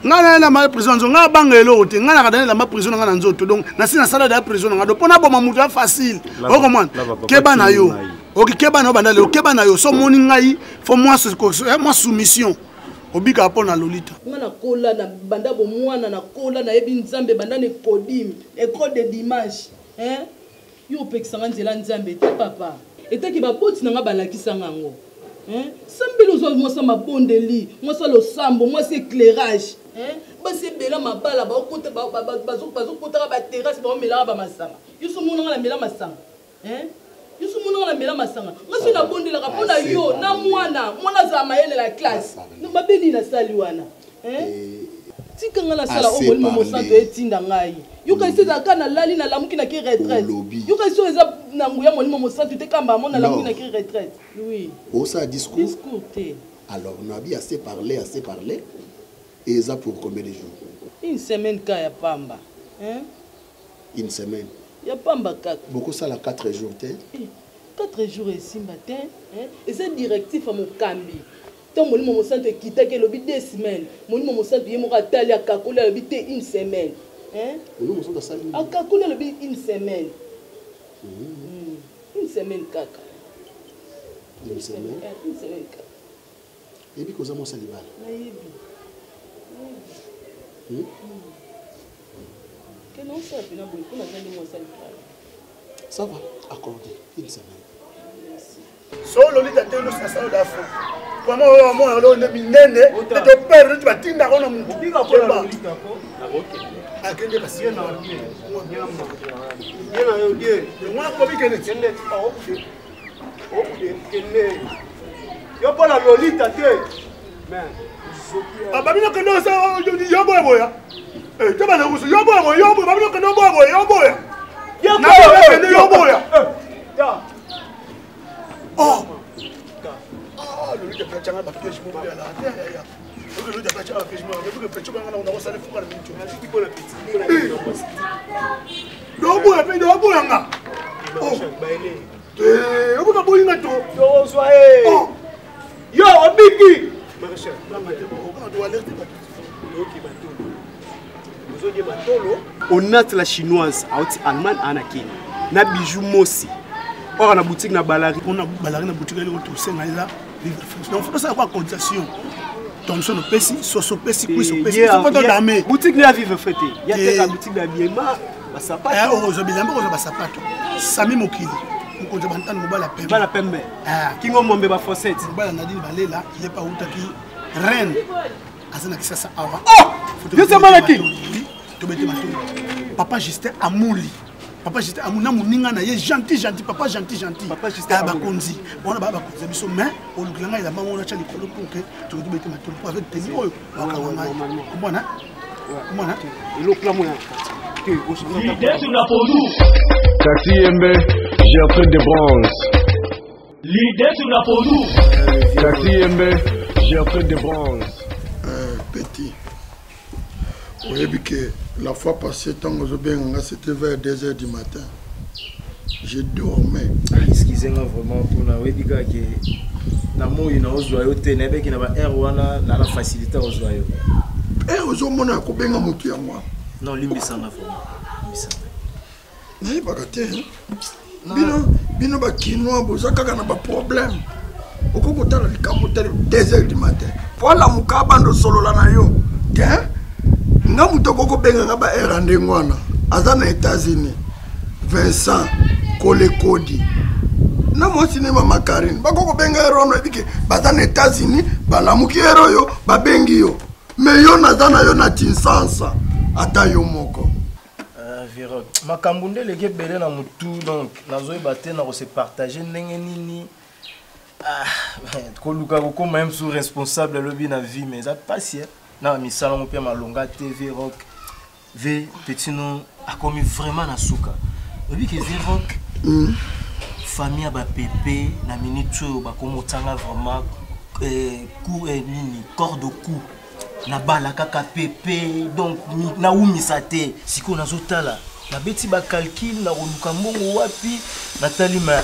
Speaker 9: ngana na ma prison zo ngaba bangelo yote ngana kadane la ma prison ngana nzoto donc na sina sala de prison ngado pona boma mutu facile o comment keba na yo ok keba na banda le keba na yo so moni ngai fo moi soumission obika pona lolita
Speaker 14: ngana kola na banda bo mwana na kola na yebi nzambe banda ne kodim école de dimanche yo pekisanga nzela nzambe te papa etaki baboti nanga balakisanga yango sambeli ozwa mwasi mabondeli mwasi losambo mwasi éclairage basi ebela mabala bazokotaka baterase baomelaka bamasanga yo so monanga na mela masanga yo so monanga na mela masanga ngasi nabondelaka mpo na yo na mwana azala mayele la classe mabeli nasali wana tikanga nasala omolimo mosanto etinda ngai yokaisi ezalaka nalali nalamuki naki retraite yokaisi oyo eza na nguya molimo mosanto te kamba mo nalamuki naki retraite oui
Speaker 4: osa discours
Speaker 14: te
Speaker 4: alors nabi assez parlé et ça pour combien de jours?
Speaker 14: Une semaine ka ya pamba
Speaker 4: une semaine
Speaker 14: ya pamba kaka
Speaker 4: beaucoup ça la 4 jours te
Speaker 14: 4 jours esimba te et c'est directif à mokambi tant molimo mosanto ekitaki elobi 2 semaines molimo mosanto ye moko atali akakoli alobi te une semaine akakoli alobi une semaine une semaine kaka
Speaker 4: une semaine
Speaker 14: kaka
Speaker 4: ebi koza mosa libala
Speaker 14: nayebi que non ça fait na boy pour na zali mosa libala
Speaker 4: ça va accordé une semaine
Speaker 13: solo lita telo sa salo da fo kwa mo lo ne minene de perdre tu batinda kona mu biga ko la lita ko akende basi na yena yo die mwa ko bikene kende kende yo bona lolita te men babino kendo sa yo boya te bana kuso yo boya babino kendo boya yo boya oh le lui de faire changa parce que je me vois là le lui de faire changa que je me vois que petit changa on a ça le faut pas le mincho qui pour le petit do boya nga oh eh on va boyer nga to yo soye yo obiki marché on doit alerter
Speaker 19: on a la chinoise à Allemagne en Akine na bijou mosi or na boutique na balari
Speaker 13: on a balari na boutique le tout c'est là donc faut ça quoi cotisation Thomson pesi soso pesi kuiso pesi c'est pas d'armée
Speaker 19: boutique na vive fêté il y a la boutique na biema ba sapato
Speaker 13: ozo bilamba ozo ba sapato sami mokili mukonza bantana mobala pembe
Speaker 19: kingo mombe ba fossette
Speaker 13: mobala nadine balela il est pas utaki reine azana kisasa awa
Speaker 19: yo c'est malaki
Speaker 13: to bete matuli papa Justin Amouli papa Justin Amouli na muninga na ye gentil papa gentil
Speaker 19: papa Justin
Speaker 13: bakonzi bona ba bakonzi biso mais olukilanga ila mango na chali kolo pour que to bete matuli pour avec tenir oyo bakawanga bona
Speaker 19: ilo klamo ya
Speaker 2: l'idée sur la poudou
Speaker 3: Taxi Yembe Gertrude de Bronze
Speaker 2: l'idée sur la poudou
Speaker 3: Taxi Yembe Gertrude de Bronze
Speaker 13: petit. Oui, que la fois passée, c'était vers 2 h du matin. Je dormais.
Speaker 10: Excusez-moi vraiment pour la webika qui namu ina ozwayo te nebe ki na ba wana na la facilité ozwayo.
Speaker 13: Ozomona ko benga mutu ya moi.
Speaker 10: Non, limbisa na vraiment. Limbisa.
Speaker 13: Ni bakate. Bino ba kinoa bozaka kana ba problème. Okokotala likambo tele 2 h du matin. Voilà mukaba ndo solo la na yo. Tiens. Nga mutoko ko benga nga ba erande ngwana. Aza na États-Unis. Vincent Kolekodi. Na mo cinéma Makarine. Bakoko benga erono dike baza na États-Unis, balamuki ero yo, babengi yo. Mais yo naza na yo na tinsansa. Ata yo moko.
Speaker 10: Viro. Makambunde leke belé na mutu donc nazoy baté na ko se partager ndenge nini. Koluka ko même sous responsable lobby na vie mais ça passe na misala mo pe malonga TV rock v petit nom a commis vraiment na souka lobby que v rock famille ba pépé na minute ba komotanga vraiment coup nini corps de coup na bala kaka pépé donc na umisa te siko nazotala na beti ba calcul na koluka mbongo wapi natali ma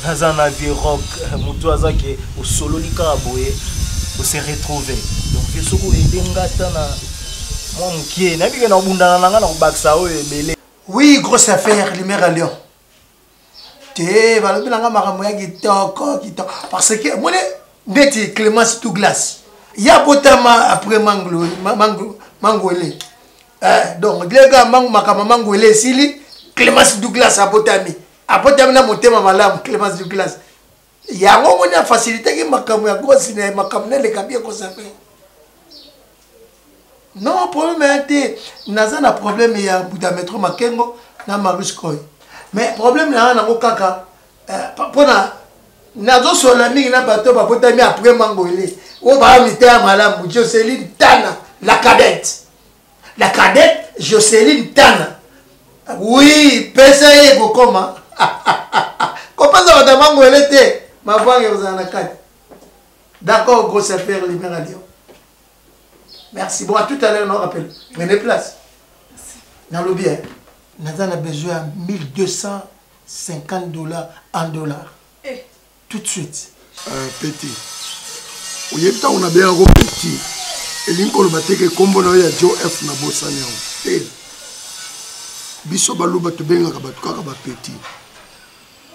Speaker 10: Nazana vie rock, mutuaza ke au solo lika boye, au se retrouver. Donc je suis au dengata na moi mukie, na bige na bunda na nga na baksa o ebele.
Speaker 9: Oui, grosse affaire, les mères à Lyon. Té, ba lobi nga makambo ya kitoko. Parce que moi neti Clémence Douglas. Ya botama après Mangolé. Donc les gars makambo Mangolé sili Clémence Douglas a botami. Après, tu as monté ma malade, Clémence Douglas. Il y a un moment où facilité qui m'a comme un gros cinéma, m'a comme les cabiers qu'on s'appelle. Non, problème est que un problème il y a Bouddha Metro Makengo, na Maruskoy. Mais problème là, on a kaka. Pour nazo solami na bateau ba potami après mangolé. O ba mité à madame Jocelyne Tana, la cadette. La cadette Jocelyne Tana. Oui, pesa go comment. Comment ça va mangolé té? Ma voix est aux anakad. D'accord, gros affaire libération. Merci. Bon, à tout à l'heure, on rappelle. Prenez place. Dans le bien, nous avons besoin de $1250 en dollars. Tout de suite.
Speaker 13: Petit. On a bien un petit. Et l'incol bate que combo na ya Joe F na bosani on. Biso baluba to benga ka batuka ba petit.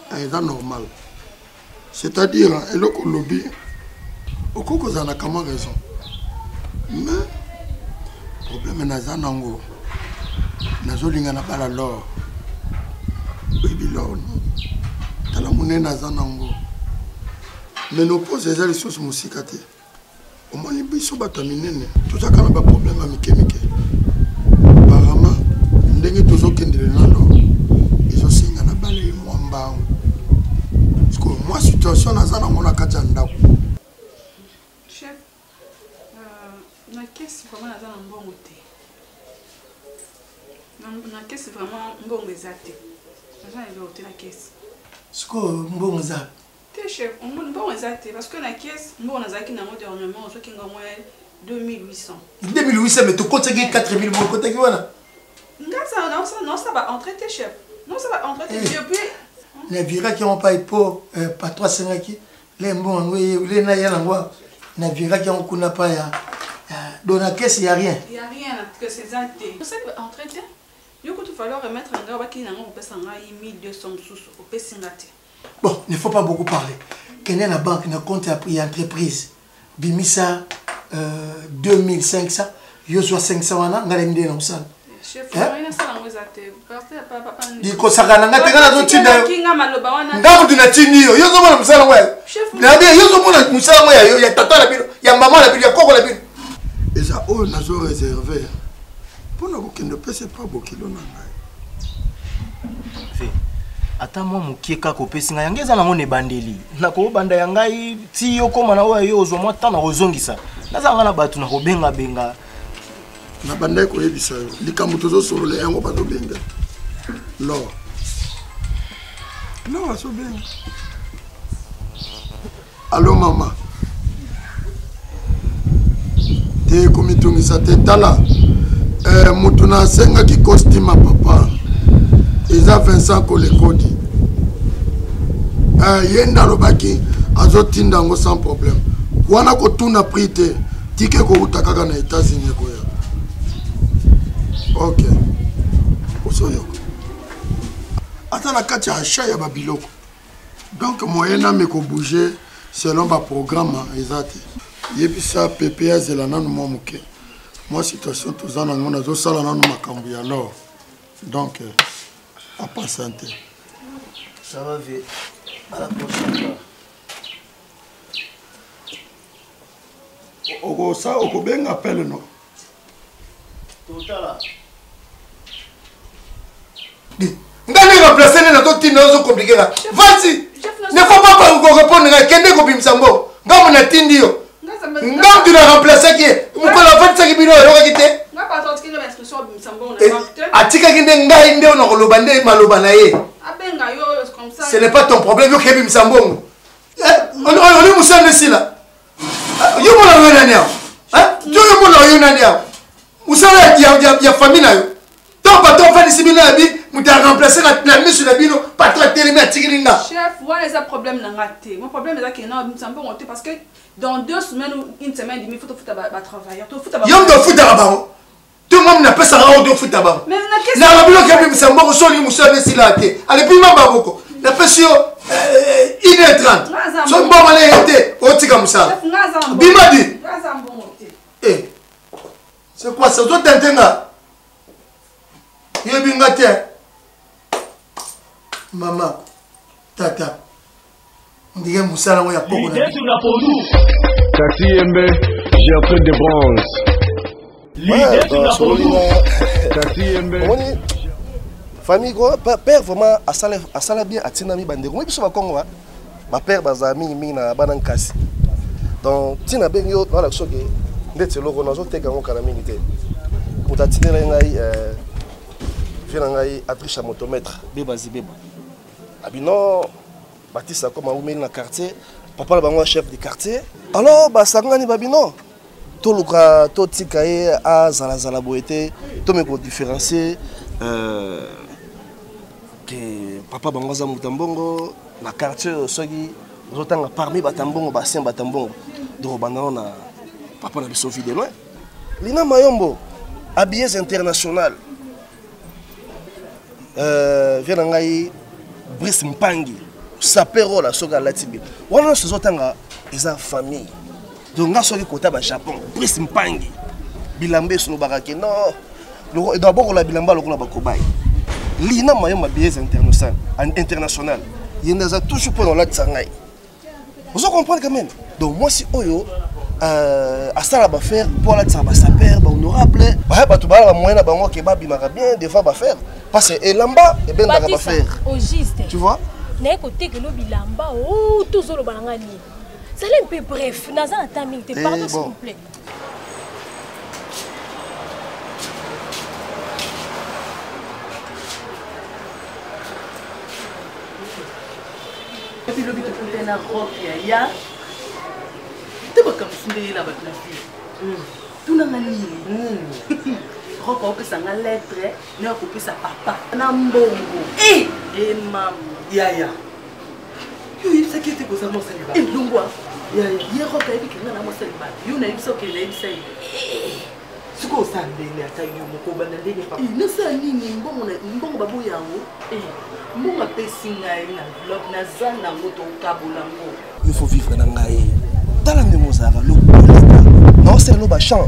Speaker 13: C'est normal. C'est-à-dire, eloko lobby. Okoko za na kama raison. Mais problème naza nango nazolinga na bala lor baby lor tala mune naza nango mais nos pose ezali source musika te omoni biso bato minene tozaka na ba problème a mike apparemment ndenge tozokendele na lor ezosenga na bala mwamba parce que moi situation naza nango na kati ya ndako.
Speaker 12: La caisse vraiment là dans bon côté. La caisse vraiment bon exact. Ça il doit la caisse.
Speaker 9: Ce que bon exact.
Speaker 12: T'es chef, on bon exact parce que la caisse bon exact na mode dernièrement ce qui nga moins 2800.
Speaker 9: 2800 mais tu comptes 4000 bon côté qui voilà.
Speaker 12: Non ça va entrer tes chef. Non ça va entrer tes puis
Speaker 9: les vira qui ont pas pour pas 300 qui les bon oui les na ya ngwa na vira qui ont kuna pas ya. Dans la caisse, il n'y a rien.
Speaker 12: Il n'y a rien, que c'est zanté. Vous savez, en traité, il faut falloir remettre un gars qui n'a pas 1200 sous au Pessingate.
Speaker 9: Bon, il ne faut pas beaucoup parler. Quand la banque n'a compte à prix entreprise, Bimisa 2500, il y a 500 ans, on a les milliers d'ensemble.
Speaker 12: Chef, il y a rien à ça dans les actes.
Speaker 9: Il faut que ça gagne. Il y a des gens qui ont
Speaker 13: et ça, on a réservé. Pour nous, qui ne peut pas beaucoup de
Speaker 10: ata mwa mukie kaka opesi ngai yango eza nango ne bandeli nakobanda ya ngai ti yokoma na oyo yo ozwa mwa ntana kozongisa nazanga na bato na kobenga
Speaker 13: na banda koyebisa yo likambo tozosolola yango bazobenga lor azobenga allo mama te komitungisa te tala mutu na asengaki costume ya papa eza Vincent Kolekodi yenda alobaki azotinda yango sans problème wana kotuna prix te tike kouta kaka na États-Unis koya ok osoyoka ata na kati ya achat ya babiloko donc moyen name kobouge selon baprogramme eza te yebisa pepe azela nanu mwa moke mwa situation toza nango nazosala nanu makambo ya lor donc à patienter.
Speaker 10: Ça va vite. À la prochaine
Speaker 13: fois. Ça, on peut bien appeler non.
Speaker 10: Tout à l'heure.
Speaker 9: Ndani remplacer les autres tines sont compliqués là. Vas-y. Ne faut pas répondre à Kende Kobimsambo. Ngam na tindio. Ngam tu l'as remplacé qui? Mon la 25 millions euro qui était. Atika kinde ngai nde ona koloba nde maloba na ye.
Speaker 12: Abenga yo comme ça.
Speaker 9: Ce n'est pas ton problème yo kebi msambongo. On est musande si là. Yo mona yo nani yao. Yo mona yo nani yao. Musala ya famille na yo. Ton patron fait ici bino abi muta remplacer na mission na bino pas traiter les atikilinga.
Speaker 12: Chef, voilà les problèmes na ngate. Mon problème est que na msambongo parce que dans 2 semaines ou une semaine et demie faut foutre ba travailleur.
Speaker 9: Yo ndo futa ba. Tout le monde n'a pas sa rôle de foot d'abord. Mais la Bible qui a mis sa mort sur lui, Moussa Nessilate. Allez, puis ma baboko. La pression 1h30. Son bon malais était au Tika Moussa. Bimadi. Eh. C'est quoi ça? Toi, t'entends? Yébingate. Maman, tata. Ndiye musala ngo ya poko na.
Speaker 3: Taxi Yembe, Gertrude de
Speaker 20: Bronze. Famille quoi, père vraiment à sala bien à tinami bande. Moi biso ba Congo ba père bazami mingi na bana nkasi. Donc tina ben yo na la soke ndetse loko na zo teka ngo kana mingi te. Muta tinela ngai fina ngai atricha motomètre beba zibeba. Abino Baptiste comme on na quartier, papa bango chef de quartier. Alors ba sangani babino. To luka to tikaye a zala zala boete, to me ko différencier que papa bango za mutambongo na quartier soki zotanga parmi batambongo basien batambongo do banana na papa na biso vide loin. Lina Mayombo habillés international. Vient ngai Brice Mpangi sapero la soka latibi. Wana sozotanga eza famille. Donc nga soki kota ba Japon Brice Mpangi bilambe sunu barake non d'abord la bilamba lokola bakobai. Lina Mayombo habillés international. Yenda za toujours pour la tsangai. Vous comprenez quand même. Donc moi si oyo à ça la faire pour la tsaba saper ba honorable ba to ba moyen na bango ke ba bimaka bien des fois ba faire parce que elamba et ben ba faire
Speaker 21: au juste
Speaker 20: tu vois
Speaker 21: na côté que lo bilamba ou tout zo lo balanga ni ça un peu bref naza na timing te pardon s'il vous plaît
Speaker 14: et puis le but de na rock ya te bakamusundeli na bato na vie tunanga nini roko opesanga lettre ne akopesa papa na mbongo mama yaya yo yebisaki ete koza mosali ba elongwa yaya ye roko ayebikinga na mosali ba yo nayebisa okende yebisa ye siko osala ndenge ata yo moko obanda ndenge papa nasala nini mbongo baboya yango mbongo apesi ngai na enveloppe naza nango tokabola ngo
Speaker 20: il faut vivre na ngai dans la mémozara le non c'est le bachan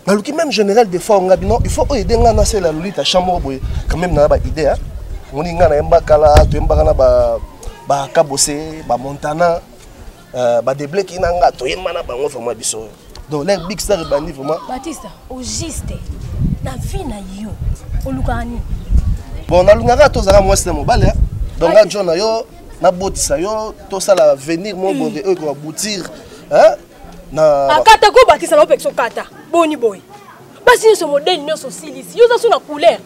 Speaker 20: mais le même général des fois on a dit non il faut aider ngana c'est la lolita chambre boy quand même na ba idée hein on y ngana embakala to embakana ba kabose ba montana ba déblé na nga to yemana bango vraiment biso donc les big star bandi vraiment
Speaker 21: Baptiste au juste na vie na yo olukani
Speaker 20: bon na lungaka to zara moi c'est mobile donc la John yo na botisa yo to ça la venir mon bon de eux ko aboutir hein na
Speaker 21: akata ko Baptiste na opexo kata boni boy basi ce modèle non so silisi yo za suna couleur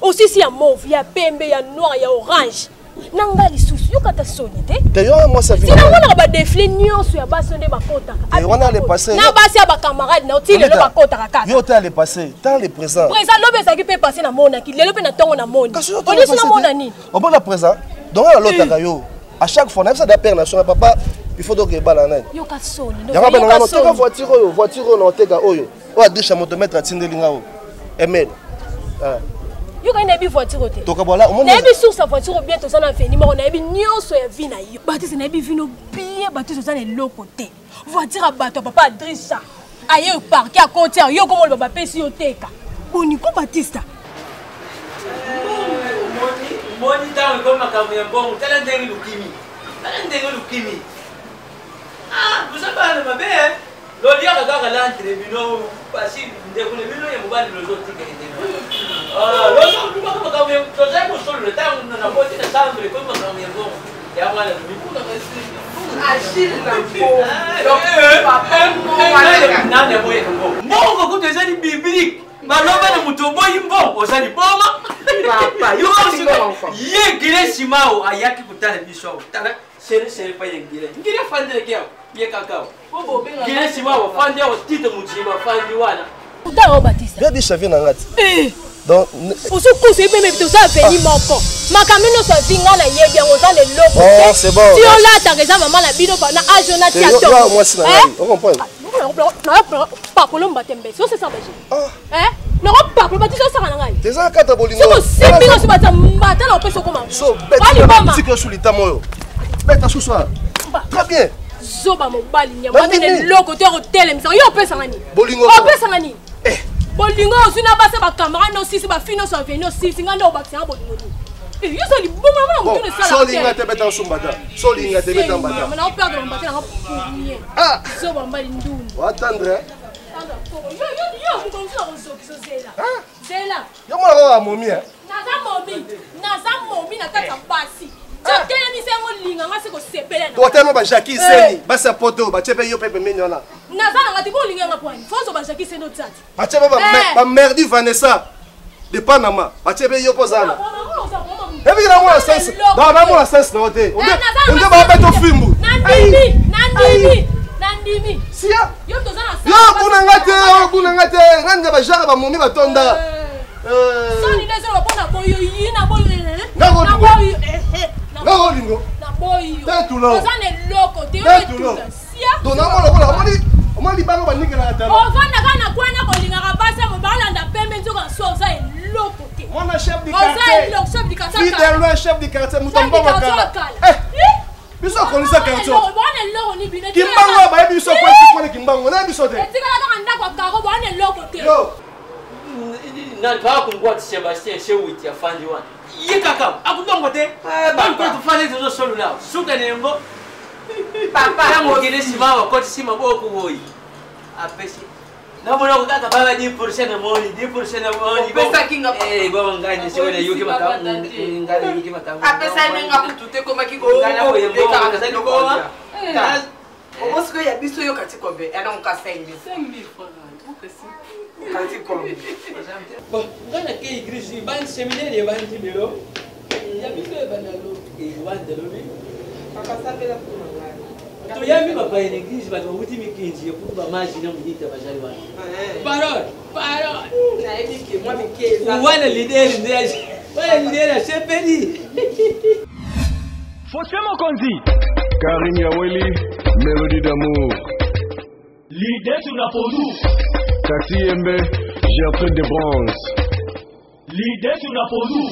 Speaker 21: aussi si ya mauve ya pembe ya noir ya orange nanga lisusu yo kata soni te
Speaker 20: te yo moi ça vient
Speaker 21: sina wana ba défilé nyonso ya basi nde bakota
Speaker 20: et on a les passé
Speaker 21: na basi ya ba camarade na otile le bakota kata
Speaker 20: yo ta les passé tant les présent
Speaker 21: lobe ça qui peut passer na mona ki lelo pe na tongo na moni on est na mona ni
Speaker 20: on bon la présent donc la lota yo à chaque fois on a ça d'appel national papa il faut donc balana
Speaker 21: yo ka soni
Speaker 20: ya ba na teka voiture no teka oyo o adisha motomètre atindelinga o emel
Speaker 21: yo ka nebi voiture te
Speaker 20: to ka bola o
Speaker 21: mona nebi sur sa voiture bien to ça na fini mo na nebi nyonso ya vie na yo Baptiste nebi vino bien Baptiste ça na loko te voiture a bato papa adrissa aye au parc à côté yo comme le papa pesi yo teka boni ko Baptiste
Speaker 8: moni tawe koma kamya mbongo tala ndengi lukimi vous savez mabe lo dia ka lantre bino basi ndekule bino ya mubali lo zotika lo so kuma kamya to sai mo solo le tawe na boti na sambre koma kamya mbongo ya mwana mikuna kasi ashili na mbongo papa nani aboye mbongo kutezani biblique maloba na mutoboyi mbongo osali boma papa yo ye gire simao ayaki kutana biso tala sere pa ye gire fande ke ye kakao bobo benga gire simao fande o tito mujima fande wana
Speaker 21: utao Baptiste
Speaker 20: bien dit chavie na ngati donc
Speaker 21: oso kose même to ça veni moko makamino so vinga na ye bien oza le loko
Speaker 20: oh c'est bon
Speaker 21: si on la ta reza maman na bino na ajona ti ato
Speaker 20: moi c'est na on comprend
Speaker 21: pas kolomba tembe so c'est ça hein non pas pour Baptiste ça na ngai
Speaker 20: des ans kata bolingo
Speaker 21: so sipinga so bata mbata na opeso koma
Speaker 20: so beti na tike sur lita moyo beta sous soir très bien
Speaker 21: zoba mobali nyama ne loko te hotel misa yo opesa ngani
Speaker 20: bolingo
Speaker 21: opesa ngani bolingo osuna basa ba camarade no sisi ba fino so venir sisi ngana o bakisa bolingo Yo ça li bon maman on tourne ça.
Speaker 20: Solinga te beta sumbata. Solinga te beta mbata.
Speaker 21: Mais on perd de mbata na pour rien.
Speaker 20: Ah,
Speaker 21: so bamba ndundu.
Speaker 20: Attendre.
Speaker 21: Yo vous comme ça on so zela. Zela.
Speaker 20: Yo mo la momi hein.
Speaker 21: Naza momi na tata basi. Tokela ni se mo linga ngase ko sepela na.
Speaker 20: To tellement ba Jackie Seni, ba sa poto, ba chepe yo pepe menyona.
Speaker 21: Naza na ngati ko linga ngapwani. Fonso ba Jackie Seni otati.
Speaker 20: Ba chepe ba merdi Vanessa. De Panama, ba chepe yo pozana. Evi na mo sens. Ba mo sens na ote. Onde ba beto fimbu.
Speaker 21: Nandimi.
Speaker 20: Sia.
Speaker 21: Yo tozana sa.
Speaker 20: Yo kuna ngate, ranga ba jara ba momi ba tonda.
Speaker 21: Soni lezo ba pona boyo yina boyo.
Speaker 20: Na boyo. Na lingo.
Speaker 21: Na boyo.
Speaker 20: Tetulo.
Speaker 21: Tozana loko te.
Speaker 20: Tetulo. Sia. Dona mo omali bango ba nikela na tano.
Speaker 21: Ovanda kana kwana ko linga ka basa mo balanda pembe nzoka so za loko te.
Speaker 20: Mona chef du quartier.
Speaker 21: Chef du quartier.
Speaker 20: Fidèle le chef du quartier mutombo makala. Biso konisa quartier.
Speaker 21: Bwana loko ni bine.
Speaker 20: Kimbango ba biso kwa kimbango na biso te.
Speaker 21: Etika la ndako akaro bwana loko te.
Speaker 20: Yo.
Speaker 1: Na ba ko ngwa Sebastien Shewiti afandi wana. Ye kaka akudongo te. Ba ko tufanye zo solo lao. Suka nembo. Papa yango gine simama ko sima boko boy. Apesi. Na mwana ko kaka baba 10% na moni, 10% na moni.
Speaker 15: Pesa kinga.
Speaker 1: Baba ngani sio ile yuki mata. Ngani yuki mata.
Speaker 15: Apesa ninga kutute koma kiko.
Speaker 1: Ngana ko yembo. Ngana ko.
Speaker 15: Omosko ya biso yo kati kombe. Ana nka 5000. 5000 francs. Opesi. Kati kombe.
Speaker 1: Bon, ngana ke igreja ban seminaire ban timelo. Ya biso banalo ke wandelo ni.
Speaker 15: Papa sapela kuma ngani.
Speaker 1: Tuyambi papa en église bato wuti mikinji ekuba maji na mudita bajali wana. Parole.
Speaker 15: Na ebike moi mikeza.
Speaker 1: Wana leader ndeje. Wana leader a chepeli.
Speaker 2: Fosse Mokonzi.
Speaker 3: Karim Yaweli, Mélodie d'amour.
Speaker 2: L'idée sur la podu.
Speaker 3: Taxi Yembe, Gertrude de Bronze.
Speaker 2: L'idée sur la podu.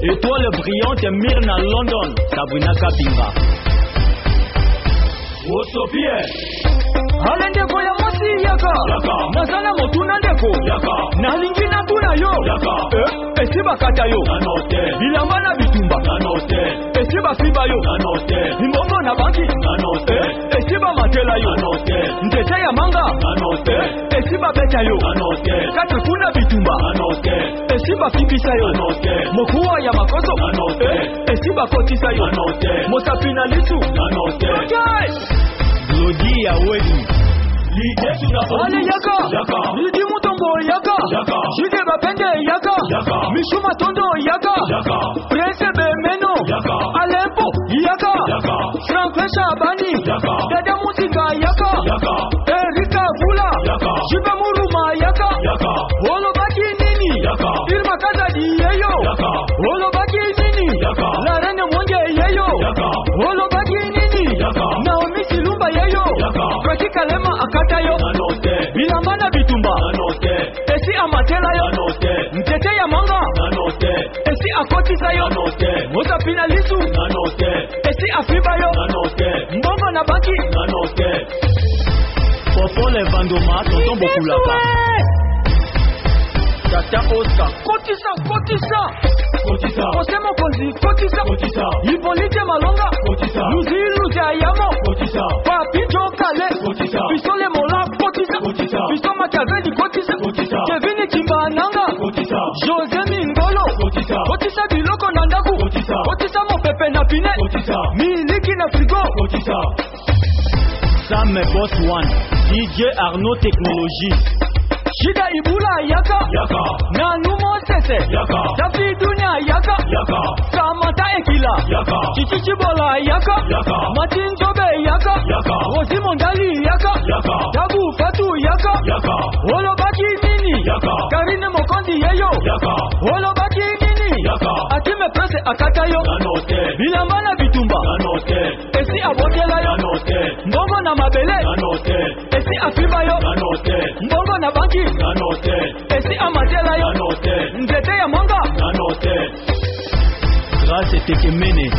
Speaker 2: Étoile brillante Myrna London. Sabrina Kapinga. Osopie. Alende koya mosi yaka. Nazala motuna ndeko. Nalingi na tuna yo. Esiba kata yo. Bilamba na bitumba. Esiba fiba yo. Imbongo na banki. Esiba matela yo. Ntete ya manga. Esiba beta yo. Kata kuna bitumba. Esiba fibisa yo. Mokuwa ya makoso. Esiba kotisa yo. Mosapina lisu. Lodi ya wedi. L'idée sur la podu. Ale yaka. Lidi mutombo yaka. Jide bapende yaka. Mishuma tondo yaka. Prince Bemeno. Alempo yaka. Franklin Shabani. Dada Musika yaka. Erika Vula. Jibe Muruma yaka. Holo baki nini. Irma Kazadi yeyo. Holo baki nini. La reine monge yeyo. Holo baki nini. Naomi Silumba yeyo. Katika lema akata yo. Bilambana bitumba. Esi amatela yo. Mtete ya manga. Esi akotisa yo. Moza pinalisu. Esi afiba yo. Mbongo na banki. Popo le vandoma tonton beaucoup là-bas. Tata Oscar. Kotisa. Ose Mokonzi. Kotisa. Ipolite Malonga. Luzi Ayamo. Papito Kale. Pisole Mola. Kotisa. Piso Machiavelli. Kotisa. Kevin Kimbananga. José Mingolo. Kotisa Biloko Nandaku. Kotisa Mopepe na Pine. Miliki na Frigo. Sam Boss One. DJ Arnaud Technologie. Shida Ibula yaka. Nanumo Sese. Dafi Dunia yaka. Samata Ekila. Chichichi Bola yaka. Martin Jobe yaka. Rosi Mondali yaka. Tabu Fatu yaka. Holo baki nini. Karine Mokonzi yeyo. Holo baki nini. Atime Presse akata yo. Bilambana bitumba. Esi abotela yo. Mbongo na mabele. Esi afiba yo. Mbongo na banki. Esi amatela yo. Nzete ya mwanga. Grâce Tekemene.